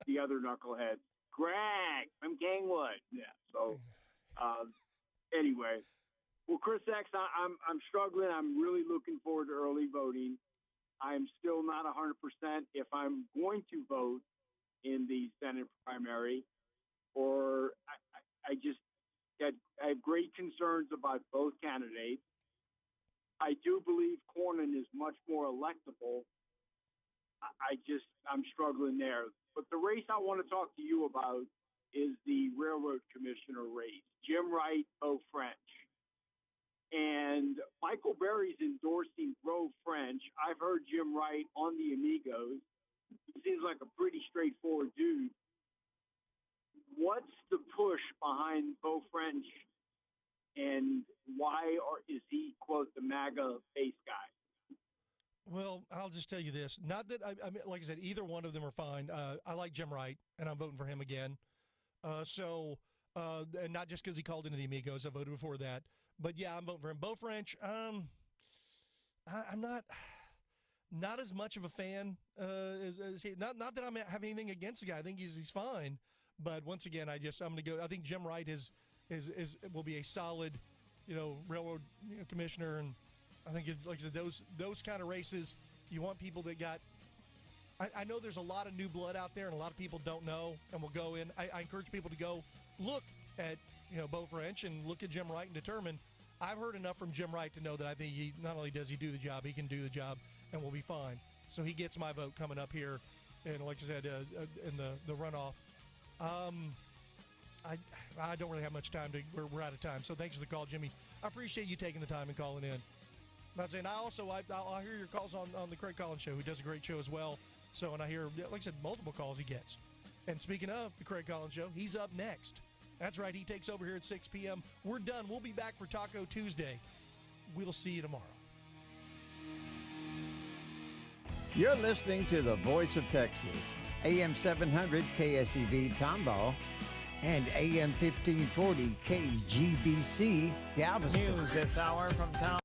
the other knucklehead, Greg from Kingwood. Yeah. So, anyway, well, Chris X, I'm struggling. I'm really looking forward to early voting. I'm still not 100% if I'm going to vote in the Senate primary, or I have great concerns about both candidates. I do believe Cornyn is much more electable. I'm struggling there. But the race I want to talk to you about is the railroad commissioner race. Jim Wright, Beau French. And Michael Berry's endorsing Beau French. I've heard Jim Wright on the Amigos. He seems like a pretty straightforward dude. What's the push behind Beau French, and why is he, quote, the MAGA base guy? Well, I'll just tell you this. Not that, I mean, like I said, either one of them are fine. I like Jim Wright, and I'm voting for him again. And not just because he called into the Amigos. I voted before that. But, yeah, I'm voting for him. Beau French, I'm not as much of a fan as he. Not that I have anything against the guy. I think he's fine. But, once again, I'm going to go. I think Jim Wright will be a solid, railroad commissioner, and I think, like I said, those kind of races, you want people that got – I know there's a lot of new blood out there, and a lot of people don't know and will go in. I encourage people to go look at, Beau French and look at Jim Wright and determine. I've heard enough from Jim Wright to know that I think he not only does he do the job, he can do the job and will be fine. So he gets my vote coming up here, and like I said, in the runoff. I don't really have much time we're out of time. So thanks for the call, Jimmy. I appreciate you taking the time and calling in. I'm saying I'll hear your calls on the Craig Collins Show, who does a great show as well. So, and I hear, like I said, multiple calls he gets. And speaking of the Craig Collins Show, he's up next. That's right. He takes over here at 6 p.m. We're done. We'll be back for Taco Tuesday. We'll see you tomorrow. You're listening to the Voice of Texas, AM 700 KSEV Tomball and AM 1540 KGBC Galveston. News this hour from town.